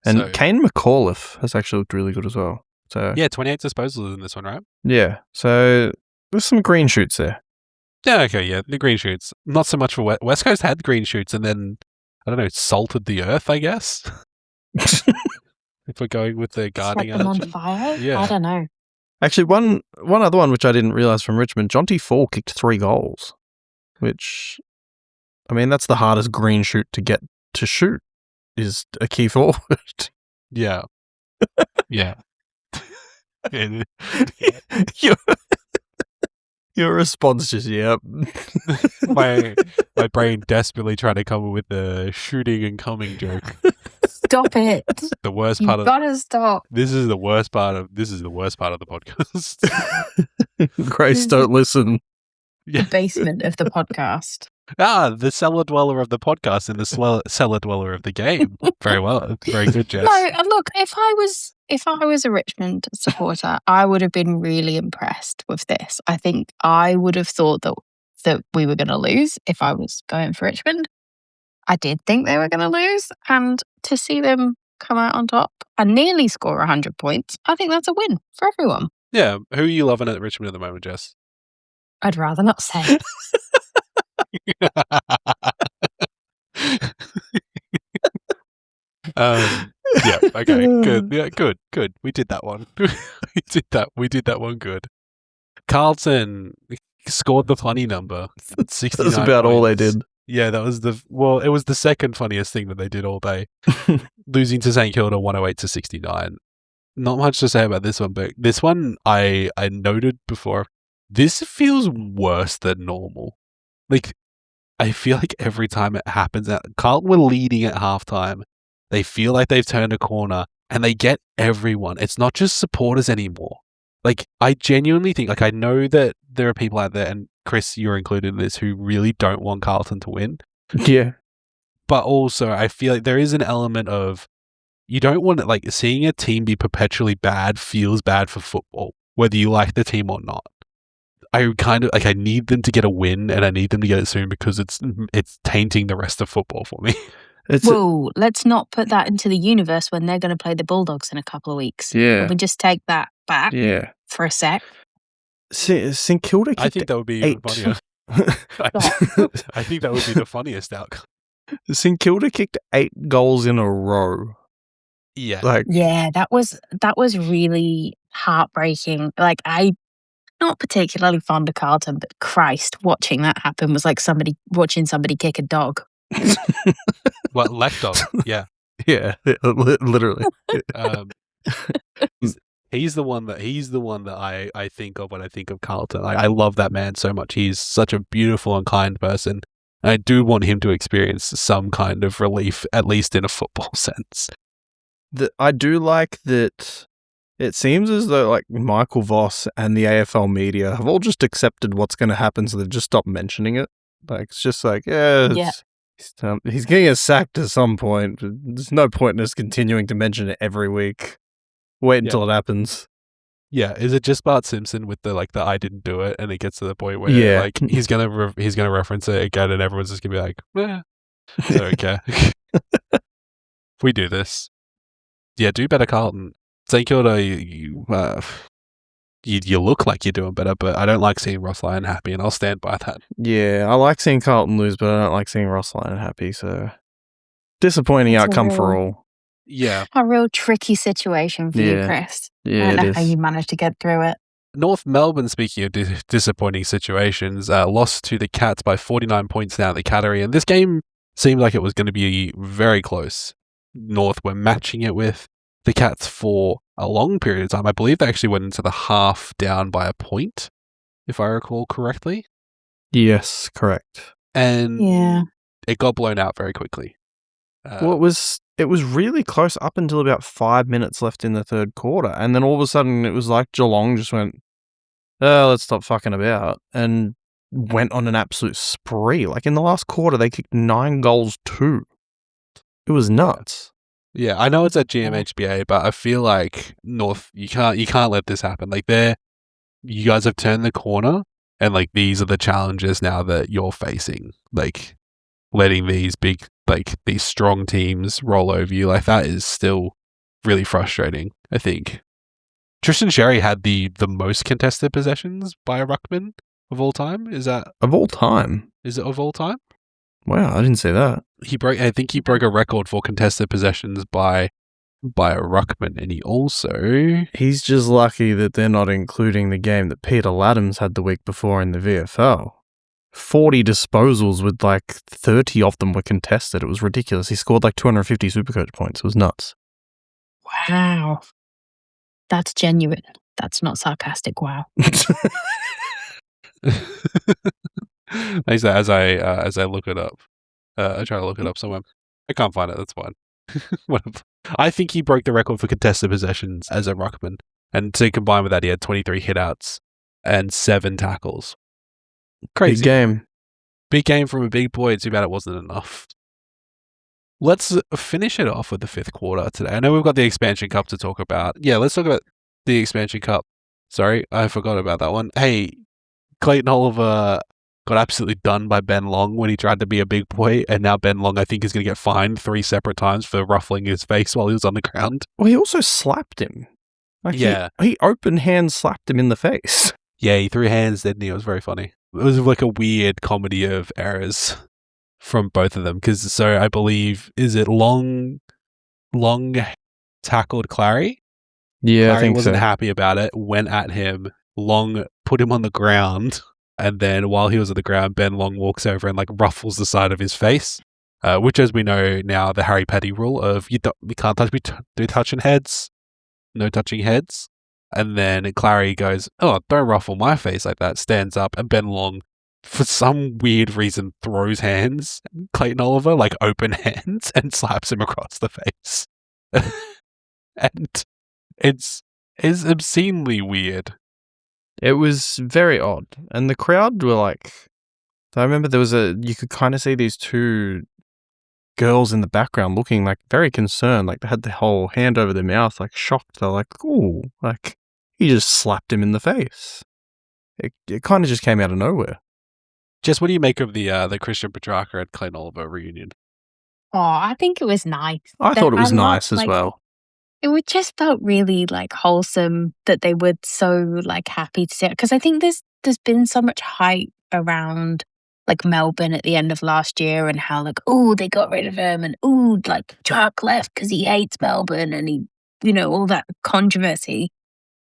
And Kane McAuliffe has actually looked really good as well. So yeah, 28 disposals in this one, right? Yeah, so there's some green shoots there. Yeah, okay, yeah, the green shoots. Not so much for West Coast had green shoots and then, I don't know, salted the earth, I guess. If we're going with the guarding set them on fire? Yeah. I don't know. Actually, one other one which I didn't realise from Richmond, Jonty Fall kicked 3 goals, which, I mean, that's the hardest green shoot to get to shoot, is a key forward. Yeah. Yeah. Your response just, yep. my brain desperately trying to come up with the shooting and coming joke. Stop it. The worst part you gotta stop. This is the worst part of the podcast. Grace, don't listen. The basement of the podcast. The cellar dweller of the podcast and the cellar dweller of the game. Very well. Very good, Jess. No, look, if I was a Richmond supporter, I would have been really impressed with this. I think I would have thought that we were going to lose if I was going for Richmond. I did think they were going to lose, and to see them come out on top and nearly score 100 points, I think that's a win for everyone. Yeah. Who are you loving at Richmond at the moment, Jess? I'd rather not say. Yeah. Okay. Good. Yeah. Good. We did that one. We did that one good. Carlton scored the funny number. 69 That's about all they points. did. Yeah, that was it was the second funniest thing that they did all day. Losing to St Kilda 108 to 69. Not much to say about this one, but this one I noted before. This feels worse than normal. Like, I feel like every time it happens, Carlton were leading at halftime. They feel like they've turned a corner and they get everyone. It's not just supporters anymore. Like, I genuinely think, like, I know that there are people out there, and Chris, you're included in this, who really don't want Carlton to win. Yeah. But also, I feel like there is an element of, you don't want it, like, seeing a team be perpetually bad feels bad for football, whether you like the team or not. I kind of, like, I need them to get a win, and I need them to get it soon because it's tainting the rest of football for me. Whoa, let's not put that into the universe when they're going to play the Bulldogs in a couple of weeks. Yeah. Can we just take that back for a sec? St Kilda kicked I think that would be even funnier. I think that would be the funniest outcome. St Kilda kicked 8 goals in a row. Yeah. Yeah, that was really heartbreaking. Like, I'm not particularly fond of Carlton, but Christ, watching that happen was like watching somebody kick a dog. What, left dog? Yeah. Yeah, literally. He's the one that I think of when I think of Carlton. I love that man so much. He's such a beautiful and kind person. I do want him to experience some kind of relief, at least in a football sense. I do like that it seems as though, like, Michael Voss and the AFL media have all just accepted what's going to happen, so they've just stopped mentioning it. Like, it's just like, he's getting sacked at some point. There's no point in us continuing to mention it every week. Wait until it happens. Yeah, is it just Bart Simpson with the I didn't do it, and it gets to the point where like he's gonna reference it again, and everyone's just gonna be like, I don't care. We do this. Yeah, do better, Carlton. St Kilda, you look like you're doing better, but I don't like seeing Ross Lyon happy, and I'll stand by that. Yeah, I like seeing Carlton lose, but I don't like seeing Ross Lyon happy. So disappointing outcome for all. Yeah. A real tricky situation for you, Chris. Yeah, I don't know how you managed to get through it. North Melbourne, speaking of disappointing situations, lost to the Cats by 49 points now at the Cattery, and this game seemed like it was going to be very close. North were matching it with the Cats for a long period of time. I believe they actually went into the half down by a point, if I recall correctly. Yes, correct. And it got blown out very quickly. It was really close up until about 5 minutes left in the third quarter. And then all of a sudden it was like Geelong just went, let's stop fucking about, and went on an absolute spree. Like, in the last quarter, they kicked 9 goals too. It was nuts. Yeah, I know it's at GMHBA, but I feel like North, you can't let this happen. Like, you guys have turned the corner, and like these are the challenges now that you're facing. Like, letting these big, like, these strong teams roll over you, like, that is still really frustrating, I think. Tristan Sherry had the most contested possessions by a ruckman of all time. Is that of all time? Is it of all time? Wow, I didn't say that. I think he broke a record for contested possessions by a ruckman, and he's just lucky that they're not including the game that Peter Laddams had the week before in the VFL. 40 disposals with like 30 of them were contested. It was ridiculous. He scored like 250 Supercoach points. It was nuts. Wow. That's genuine. That's not sarcastic. Wow. As I look it up, I try to look it up somewhere. I can't find it. That's fine. I think he broke the record for contested possessions as a ruckman, and to combine with that, he had 23 hitouts and 7 tackles. Crazy Big game. Big game from a big boy. Too bad it wasn't enough. Let's finish it off with the fifth quarter today. I know we've got the expansion cup to talk about. Yeah, let's talk about the expansion cup. Sorry, I forgot about that one. Hey, Clayton Oliver got absolutely done by Ben Long when he tried to be a big boy, and now Ben Long, I think, is going to get fined 3 separate times for ruffling his face while he was on the ground. Well, he also slapped him. He open hand slapped him in the face. Yeah, he threw hands, didn't he? It was very funny. It was like a weird comedy of errors from both of them. Because, so I believe, is it Long tackled Clarky? Yeah, Clarky I think wasn't so. happy about it, went at him. Long put him on the ground, and then while he was on the ground, Ben Long walks over and like ruffles the side of his face, which, as we know now, the Harry Petty rule of you can't touch me, do touching heads, no touching heads. And then Clarky goes, "Oh, don't ruffle my face like that." Stands up, and Ben Long, for some weird reason, throws hands at Clayton Oliver, like open hands, and slaps him across the face. And it's obscenely weird. It was very odd. And the crowd were like, I remember you could kind of see these two girls in the background looking like very concerned, like they had the whole hand over their mouth, like shocked. They're like, "Ooh, like he just slapped him in the face." It kind of just came out of nowhere. Jess, what do you make of the Christian Petrarca and Clayton Oliver reunion? Oh, I think it was nice. I thought it was nice as well. It just felt really like wholesome that they were so like happy to see it. Because I think there's been so much hype around like Melbourne at the end of last year and how like, oh, they got rid of him, and oh, like Chuck left because he hates Melbourne, and he, all that controversy.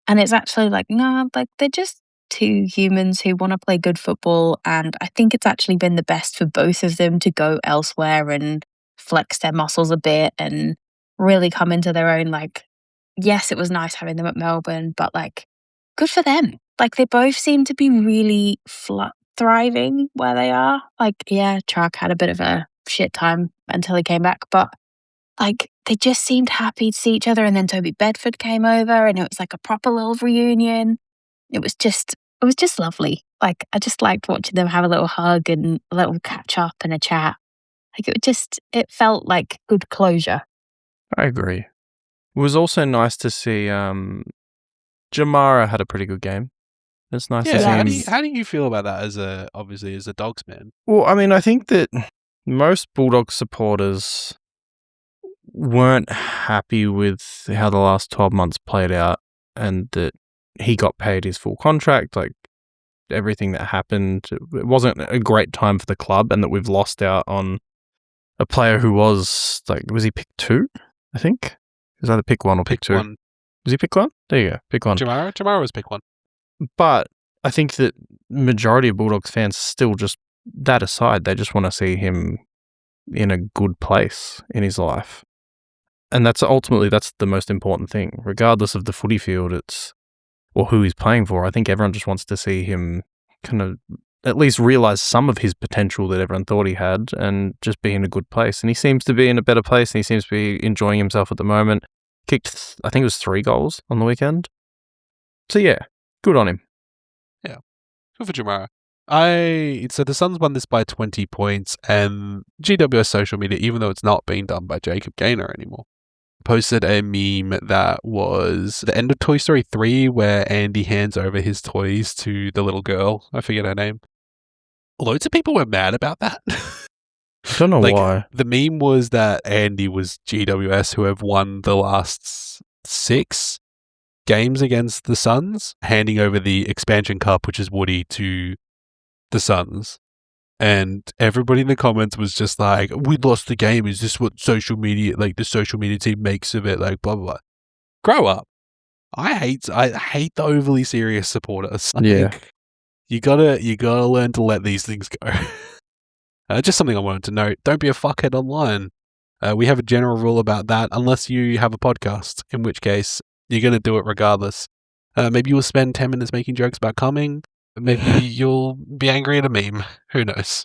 And it's actually like, no, like they're just two humans who want to play good football. And I think it's actually been the best for both of them to go elsewhere and flex their muscles a bit and really come into their own. Like, yes, it was nice having them at Melbourne, but like, good for them. Like, they both seem to be really thriving where they are. Like, yeah, Chuck had a bit of a shit time until he came back, but like, they just seemed happy to see each other. And then Toby Bedford came over, and it was like a proper little reunion. It was just lovely. Like, I just liked watching them have a little hug and a little catch up and a chat. Like, it felt like good closure. I agree. It was also nice to see Jamara had a pretty good game. It's nice to see him. How do you feel about that as a Dogs man? Well, I mean, I think that most Bulldog supporters weren't happy with how the last 12 months played out, and that he got paid his full contract, like everything that happened. It wasn't a great time for the club, and that we've lost out on a player who was he pick 2? I think it was either pick 1 or pick 2. One. Was he pick 1? There you go, pick 1. Jamara was pick 1. But I think that majority of Bulldogs fans still, just that aside, they just want to see him in a good place in his life. And that's the most important thing. Regardless of the footy field, or who he's playing for, I think everyone just wants to see him kind of at least realise some of his potential that everyone thought he had, and just be in a good place. And he seems to be in a better place, and he seems to be enjoying himself at the moment. Kicked, I think it was 3 goals on the weekend. So yeah, good on him. Yeah, good for Jamara. So the Suns won this by 20 points, and GWS social media, even though it's not being done by Jacob Gaynor anymore, posted a meme that was the end of Toy Story 3 where Andy hands over his toys to the little girl. I forget her name. Loads of people were mad about that. I don't know why. The meme was that Andy was GWS, who have won the last 6 games against the Suns, handing over the expansion cup, which is Woody, to the Suns. And everybody in the comments was just like, "We lost the game. Is this what the social media team makes of it? Like, blah, blah, blah." Grow up. I hate the overly serious supporters. Yeah. You gotta learn to let these things go. Just something I wanted to note. Don't be a fuckhead online. We have a general rule about that, unless you have a podcast, in which case you're going to do it regardless. Maybe you'll spend 10 minutes making jokes about coming. Maybe you'll be angry at a meme. Who knows?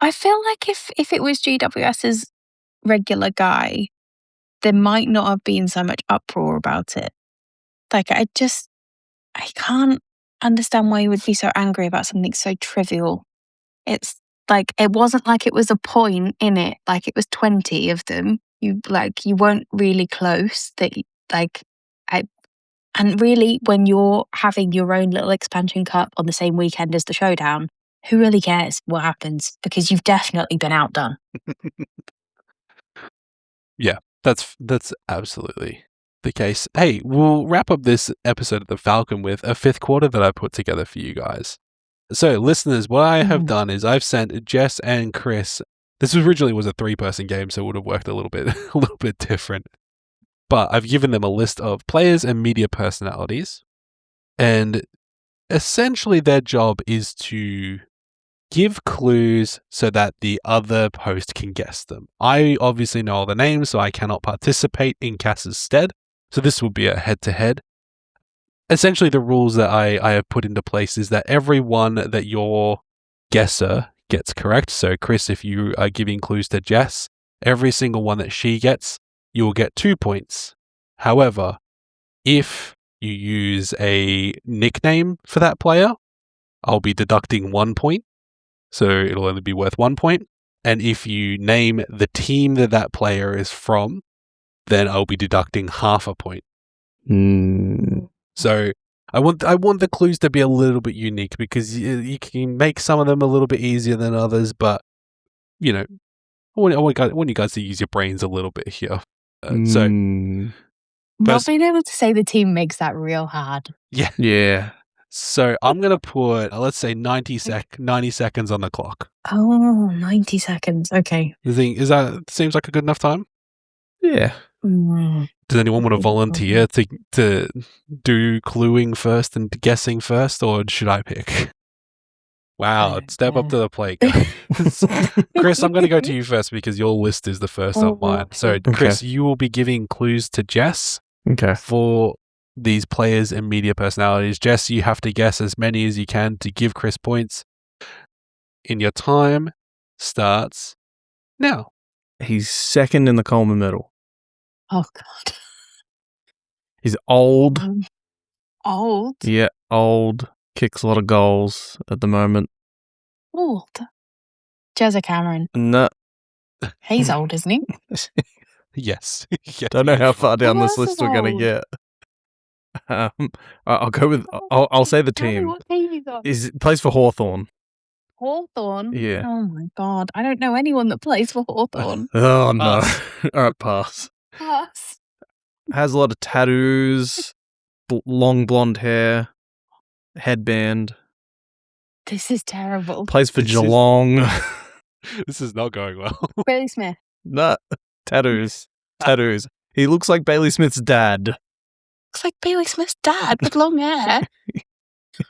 I feel like if it was GWS's regular guy, there might not have been so much uproar about it. Like, I can't understand why you would be so angry about something so trivial. It's like, it wasn't like it was a point in it, like it was 20 of them. You weren't really close. And really, when you're having your own little expansion cup on the same weekend as the Showdown, who really cares what happens? Because you've definitely been outdone. Yeah, that's absolutely the case. Hey, we'll wrap up this episode of The Falcon with a fifth quarter that I put together for you guys. So, listeners, what I have done is I've sent Jess and Chris. This originally was a 3-person game, so it would have worked a little bit different. But I've given them a list of players and media personalities, and essentially their job is to give clues so that the other host can guess them. I obviously know all the names, so I cannot participate in Cass's stead. So this will be a head-to-head. Essentially, the rules that I have put into place is that every one that your guesser gets correct. So Chris, if you are giving clues to Jess, every single one that she gets, you will get 2 points. However, if you use a nickname for that player, I'll be deducting 1 point. So it'll only be worth 1 point. And if you name the team that player is from, then I'll be deducting half a point. So I want the clues to be a little bit unique, because you can make some of them a little bit easier than others, but you know, I want you guys to use your brains a little bit here. Not being able to say the team makes that real hard. Yeah. So I'm going to put, let's say 90 seconds on the clock. Oh, 90 seconds. Okay. Seems like a good enough time? Yeah. Does anyone want to volunteer to do cluing first and guessing first, or should I pick? Wow, step up to the plate, guys. Chris, I'm going to go to you first because your list is the first on mine. So, Chris, you will be giving clues to Jess for these players and media personalities. Jess, you have to guess as many as you can to give Chris points. In your time starts now. He's second in the Coleman medal. Oh, God. He's old. Old? Yeah, old. Kicks a lot of goals at the moment. Old? Jezza Cameron. No. He's old, isn't he? Yes. Don't know how far down this list we're going to get. I'll go with. I'll say the team. What team is on? He plays for Hawthorn. Hawthorn? Yeah. Oh my God. I don't know anyone that plays for Hawthorn. Oh no. All right, pass. Pass. Has a lot of tattoos, long blonde hair, headband. This is terrible. Plays for Geelong. This is not going well. Bailey Smith. No, tattoos. He looks like Bailey Smith's dad. Looks like Bailey Smith's dad with long hair.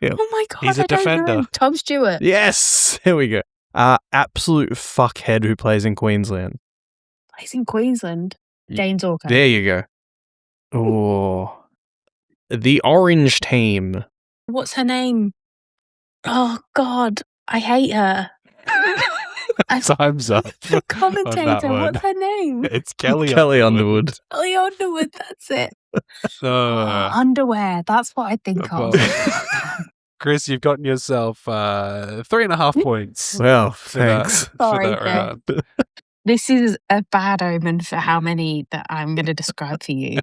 Yeah. Oh my God. He's a defender. Don't know. Tom Stewart. Yes, here we go. Absolute fuckhead who plays in Queensland. Plays in Queensland. Dane Zorko. There you go. Oh, the Orange Team. What's her name? Oh God, I hate her. Time's up. The commentator. What's her name? It's Kelly Underwood. Kelly Underwood. That's it. Underwear. That's what I think of. Chris, you've gotten yourself 3.5 points. Well, thanks. Sorry, for that round. This is a bad omen for how many that I'm going to describe for you.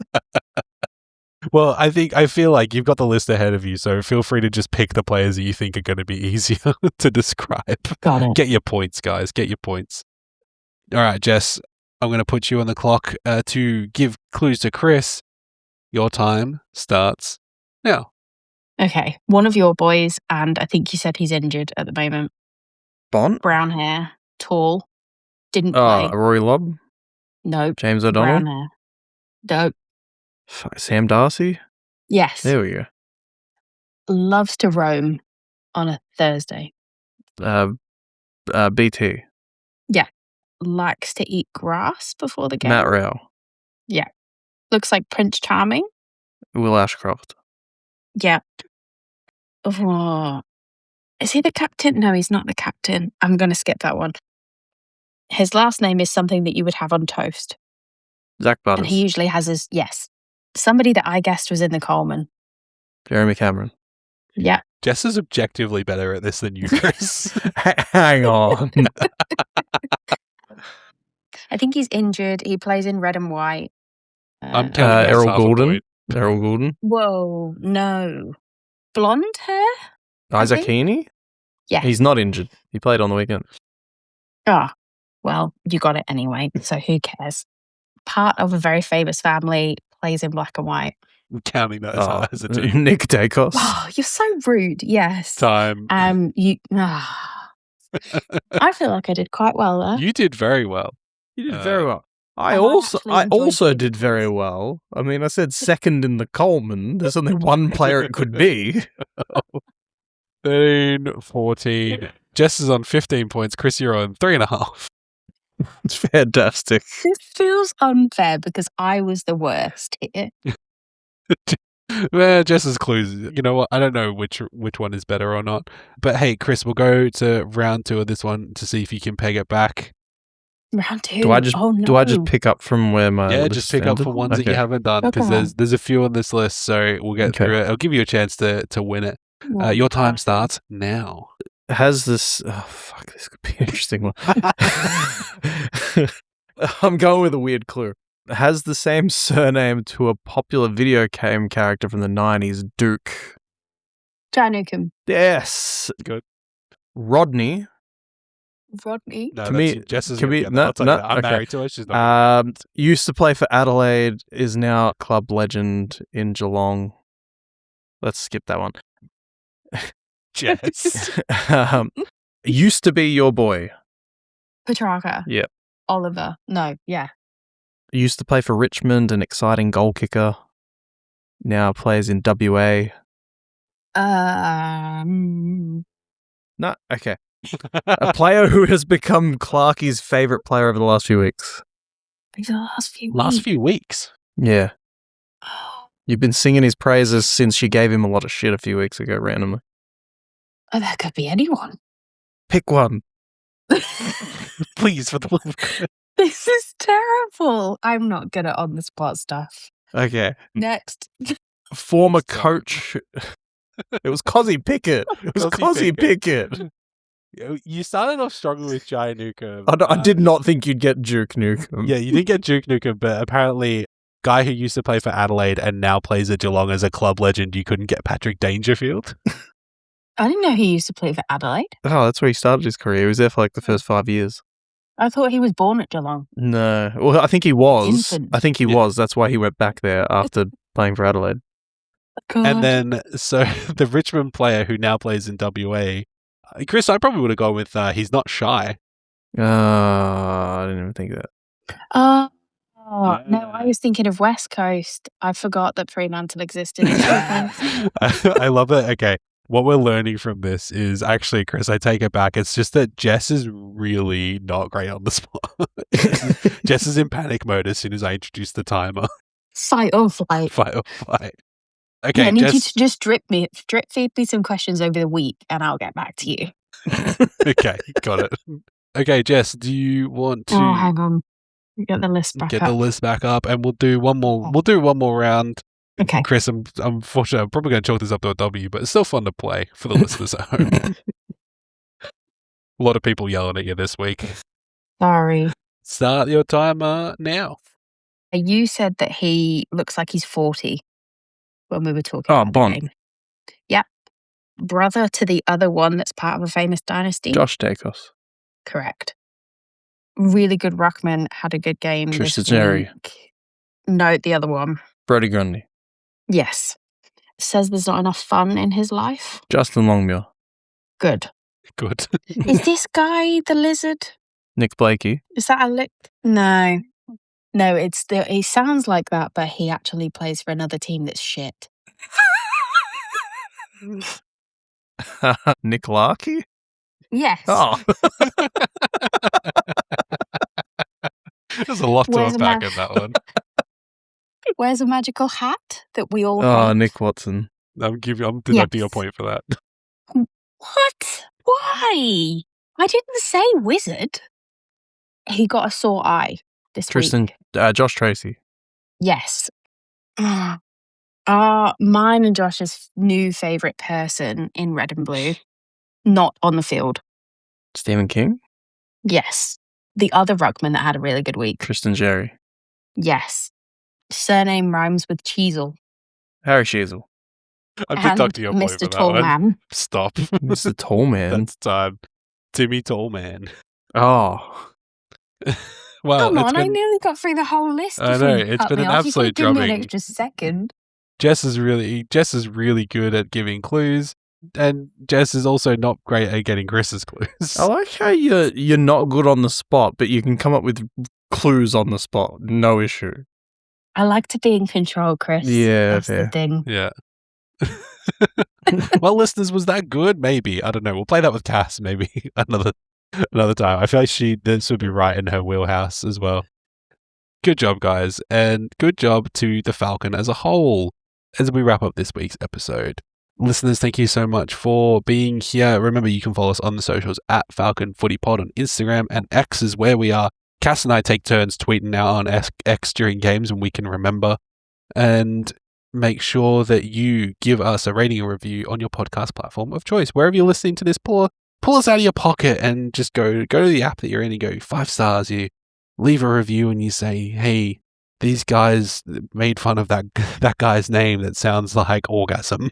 Well, I feel like you've got the list ahead of you, so feel free to just pick the players that you think are going to be easier to describe. Got it. Get your points, guys. Get your points. All right, Jess, I'm going to put you on the clock to give clues to Chris. Your time starts now. Okay. One of your boys, and I think you said he's injured at the moment. Bont? Brown hair, tall, didn't play. Rory Lobb? Nope. James O'Donnell? Brown hair. Nope. Sam Darcy? Yes. There we go. Loves to roam on a Thursday. BT. Yeah. Likes to eat grass before the game. Matt Rao. Yeah. Looks like Prince Charming. Will Ashcroft. Yeah. Oh. Is he the captain? No, he's not the captain. I'm going to skip that one. His last name is something that you would have on toast. Zach Butters. And he usually has his, yes. Somebody that I guessed was in the Coleman. Jeremy Cameron. Yeah. Jess is objectively better at this than you, Chris. Hang on. I think he's injured. He plays in red and white. I'm counting that as Errol half a Goulden. point. Errol Goulden. Whoa, no. Blonde hair? Isaac think? Heaney? Yeah. He's not injured. He played on the weekend. Ah, well, you got it anyway, so who cares? Part of a very famous family, plays in black and white. I'm counting that as a team. Nick Dacos. Oh, you're so rude. Yes. Time. I feel like I did quite well there. You did very well. You did very well. I might also actually enjoy it. did very well. I mean, I said second in the Coleman. There's only one player it could be. 13, 14. Jess is on 15 points. Chris, you're on 3.5. It's fantastic. This feels unfair because I was the worst here. Well, Jess's clues. You know what? I don't know which one is better or not. But hey, Chris, we'll go to round 2 of this one to see if you can peg it back. Round 2. Do I just no. pick up from where my Yeah, list just pick up ended? for ones that you haven't done because Okay. there's a few on this list, so we'll get through it. I'll give you a chance to win it. Oh, Your time God. starts now. Has this? Oh fuck! This could be an interesting one. I'm going with a weird clue. Has the same surname to a popular video game character from the 90s, Duke. John Newcomb. Yes. Good. Rodney. Rodney. No, Can that's we- Jess's can we- gonna get that. no, I'll tell you no, that. I'm okay. married to her. She's not. Used to play for Adelaide, is now a club legend in Geelong. Let's skip that one. Jess. Used to be your boy. Petrarca. Yep. Oliver. No, yeah. Used to play for Richmond, an exciting goal kicker. Now plays in WA. No, okay. A player who has become Clarky's favourite player over the last few weeks. These are the last few Last weeks. few weeks. Yeah. Oh, You've been singing his praises since she gave him a lot of shit a few weeks ago, randomly. that could be anyone. Pick one. Please, for the love of God. This is terrible. I'm not good at on the spot stuff. Okay. Next. Former Sorry. coach. It was Cozzy Pickett. It was Cozzy Cozzy Pickett. You started off strong with Jai Newcomb. I did not think you'd get Duke Nukem. Yeah, you did get Duke Nukem, but apparently, guy who used to play for Adelaide and now plays at Geelong as a club legend, you couldn't get Patrick Dangerfield. I didn't know he used to play for Adelaide. Oh, that's where he started his career. He was there for like the first 5 years. I thought he was born at Geelong. No. Well, I think he was. Infant. I think he Yeah. was. That's why he went back there after playing for Adelaide. God. And then, so the Richmond player who now plays in WA, Chris, I probably would have gone with he's not shy. I didn't even think of that. No, Yeah. I was thinking of West Coast. I forgot that Fremantle existed. I love it. Okay. What we're learning from this is actually, Chris, I take it back. It's just that Jess is really not great on the spot. Jess is in panic mode as soon as I introduce the timer. Fight or flight. Fight or flight. Yeah, Okay, I need you Jess. to just drip feed me some questions over the week, and I'll get back to you. Okay, got it. Okay, Jess, do you want to Oh, hang on. Get the list back get up. the list back up, and we'll do one more. We'll do one more round. Okay. Chris, unfortunately, I'm probably going to chalk this up to a W, but it's still fun to play for the listeners at home. A lot of people yelling at you this week. Sorry. Start your timer now. You said that he looks like he's 40 when we were talking Oh, about the Bond. game. Yep. Brother to the other one that's part of a famous dynasty. Josh Dacos. Correct. Really good ruckman, had a good game this Tristan Jerry. week. No, the other one. Brody Grundy. Yes. Says there's not enough fun in his life. Justin Longmuir. Good. Good. Is this guy the lizard? Nick Blakey. Is that a lick? No. No, he sounds like that, but he actually plays for another team that's shit. Nick Clarky? Yes. Oh. There's a lot to Where's unpack my- in that one. Wears a magical hat that we all Oh, hate. Nick Watson. I'm deducting a Yes. point for that. What? Why? I didn't say wizard. He got a sore eye this Tristan. week. Josh Tracy. Yes. Mine and Josh's new favourite person in red and blue, not on the field. Stephen King? Yes. The other ruckman that had a really good week. Tristan Jerry. Yes. Surname rhymes with Cheezel. Harry Sheasel. I picked And up to your boy Mr. for that Tall one. Man. Stop. Mr. Tall Man. That's time. Timmy Tall Man. Oh. Well, Come it's on, I been, nearly got through the whole list. I before know, you it's cut been me an off. absolute You could give me an drubbing. extra second. Jess is really good at giving clues, and Jess is also not great at getting Chris's clues. I like how you're not good on the spot, but you can come up with clues on the spot. No issue. I like to be in control, Chris. Yeah, That's fair. the thing. Yeah. Well, listeners, was that good? Maybe. I don't know. We'll play that with Cass maybe another time. I feel like this would be right in her wheelhouse as well. Good job, guys, and good job to the Falcon as a whole as we wrap up this week's episode. Listeners, thank you so much for being here. Remember, you can follow us on the socials at Falcon Footy Pod on Instagram, and X is where we are. Cass and I take turns tweeting out on X during games when we can remember. And make sure that you give us a rating and review on your podcast platform of choice. Wherever you're listening to this, pull us out of your pocket and just go to the app that you're in and go 5 stars. You leave a review and you say, hey, these guys made fun of that guy's name that sounds like orgasm.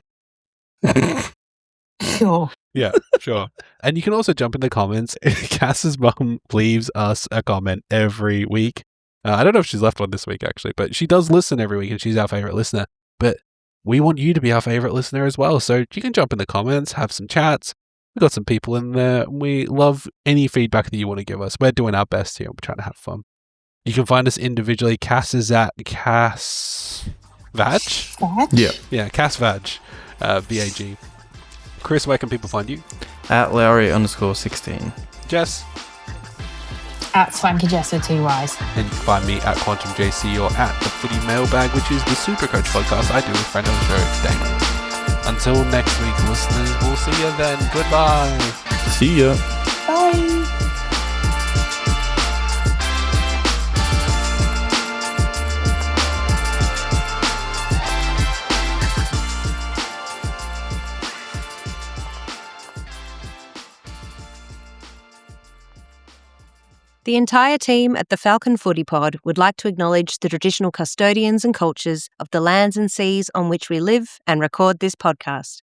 Sure. Yeah, sure. And you can also jump in the comments. Cass's mum leaves us a comment every week. I don't know if she's left one this week, actually, but she does listen every week and she's our favorite listener. But we want you to be our favorite listener as well. So you can jump in the comments, have some chats. We've got some people in there. We love any feedback that you want to give us. We're doing our best here. We're trying to have fun. You can find us individually. Cass is at Cass Vag? Yeah. Yeah, Cass Vag. VAG. Chris, where can people find you? At Lowry_16. Jess? At Swanky Jess with 2 Ys. And you can find me at Quantum JC or at the Footy Mailbag, which is the Supercoach podcast I do with friend of the show, Damon. Until next week, listeners, we'll see you then. Goodbye. See ya. Bye. The entire team at the Falcon Footy Pod would like to acknowledge the traditional custodians and cultures of the lands and seas on which we live and record this podcast.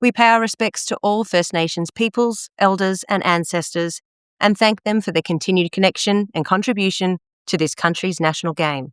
We pay our respects to all First Nations peoples, elders, and ancestors, and thank them for their continued connection and contribution to this country's national game.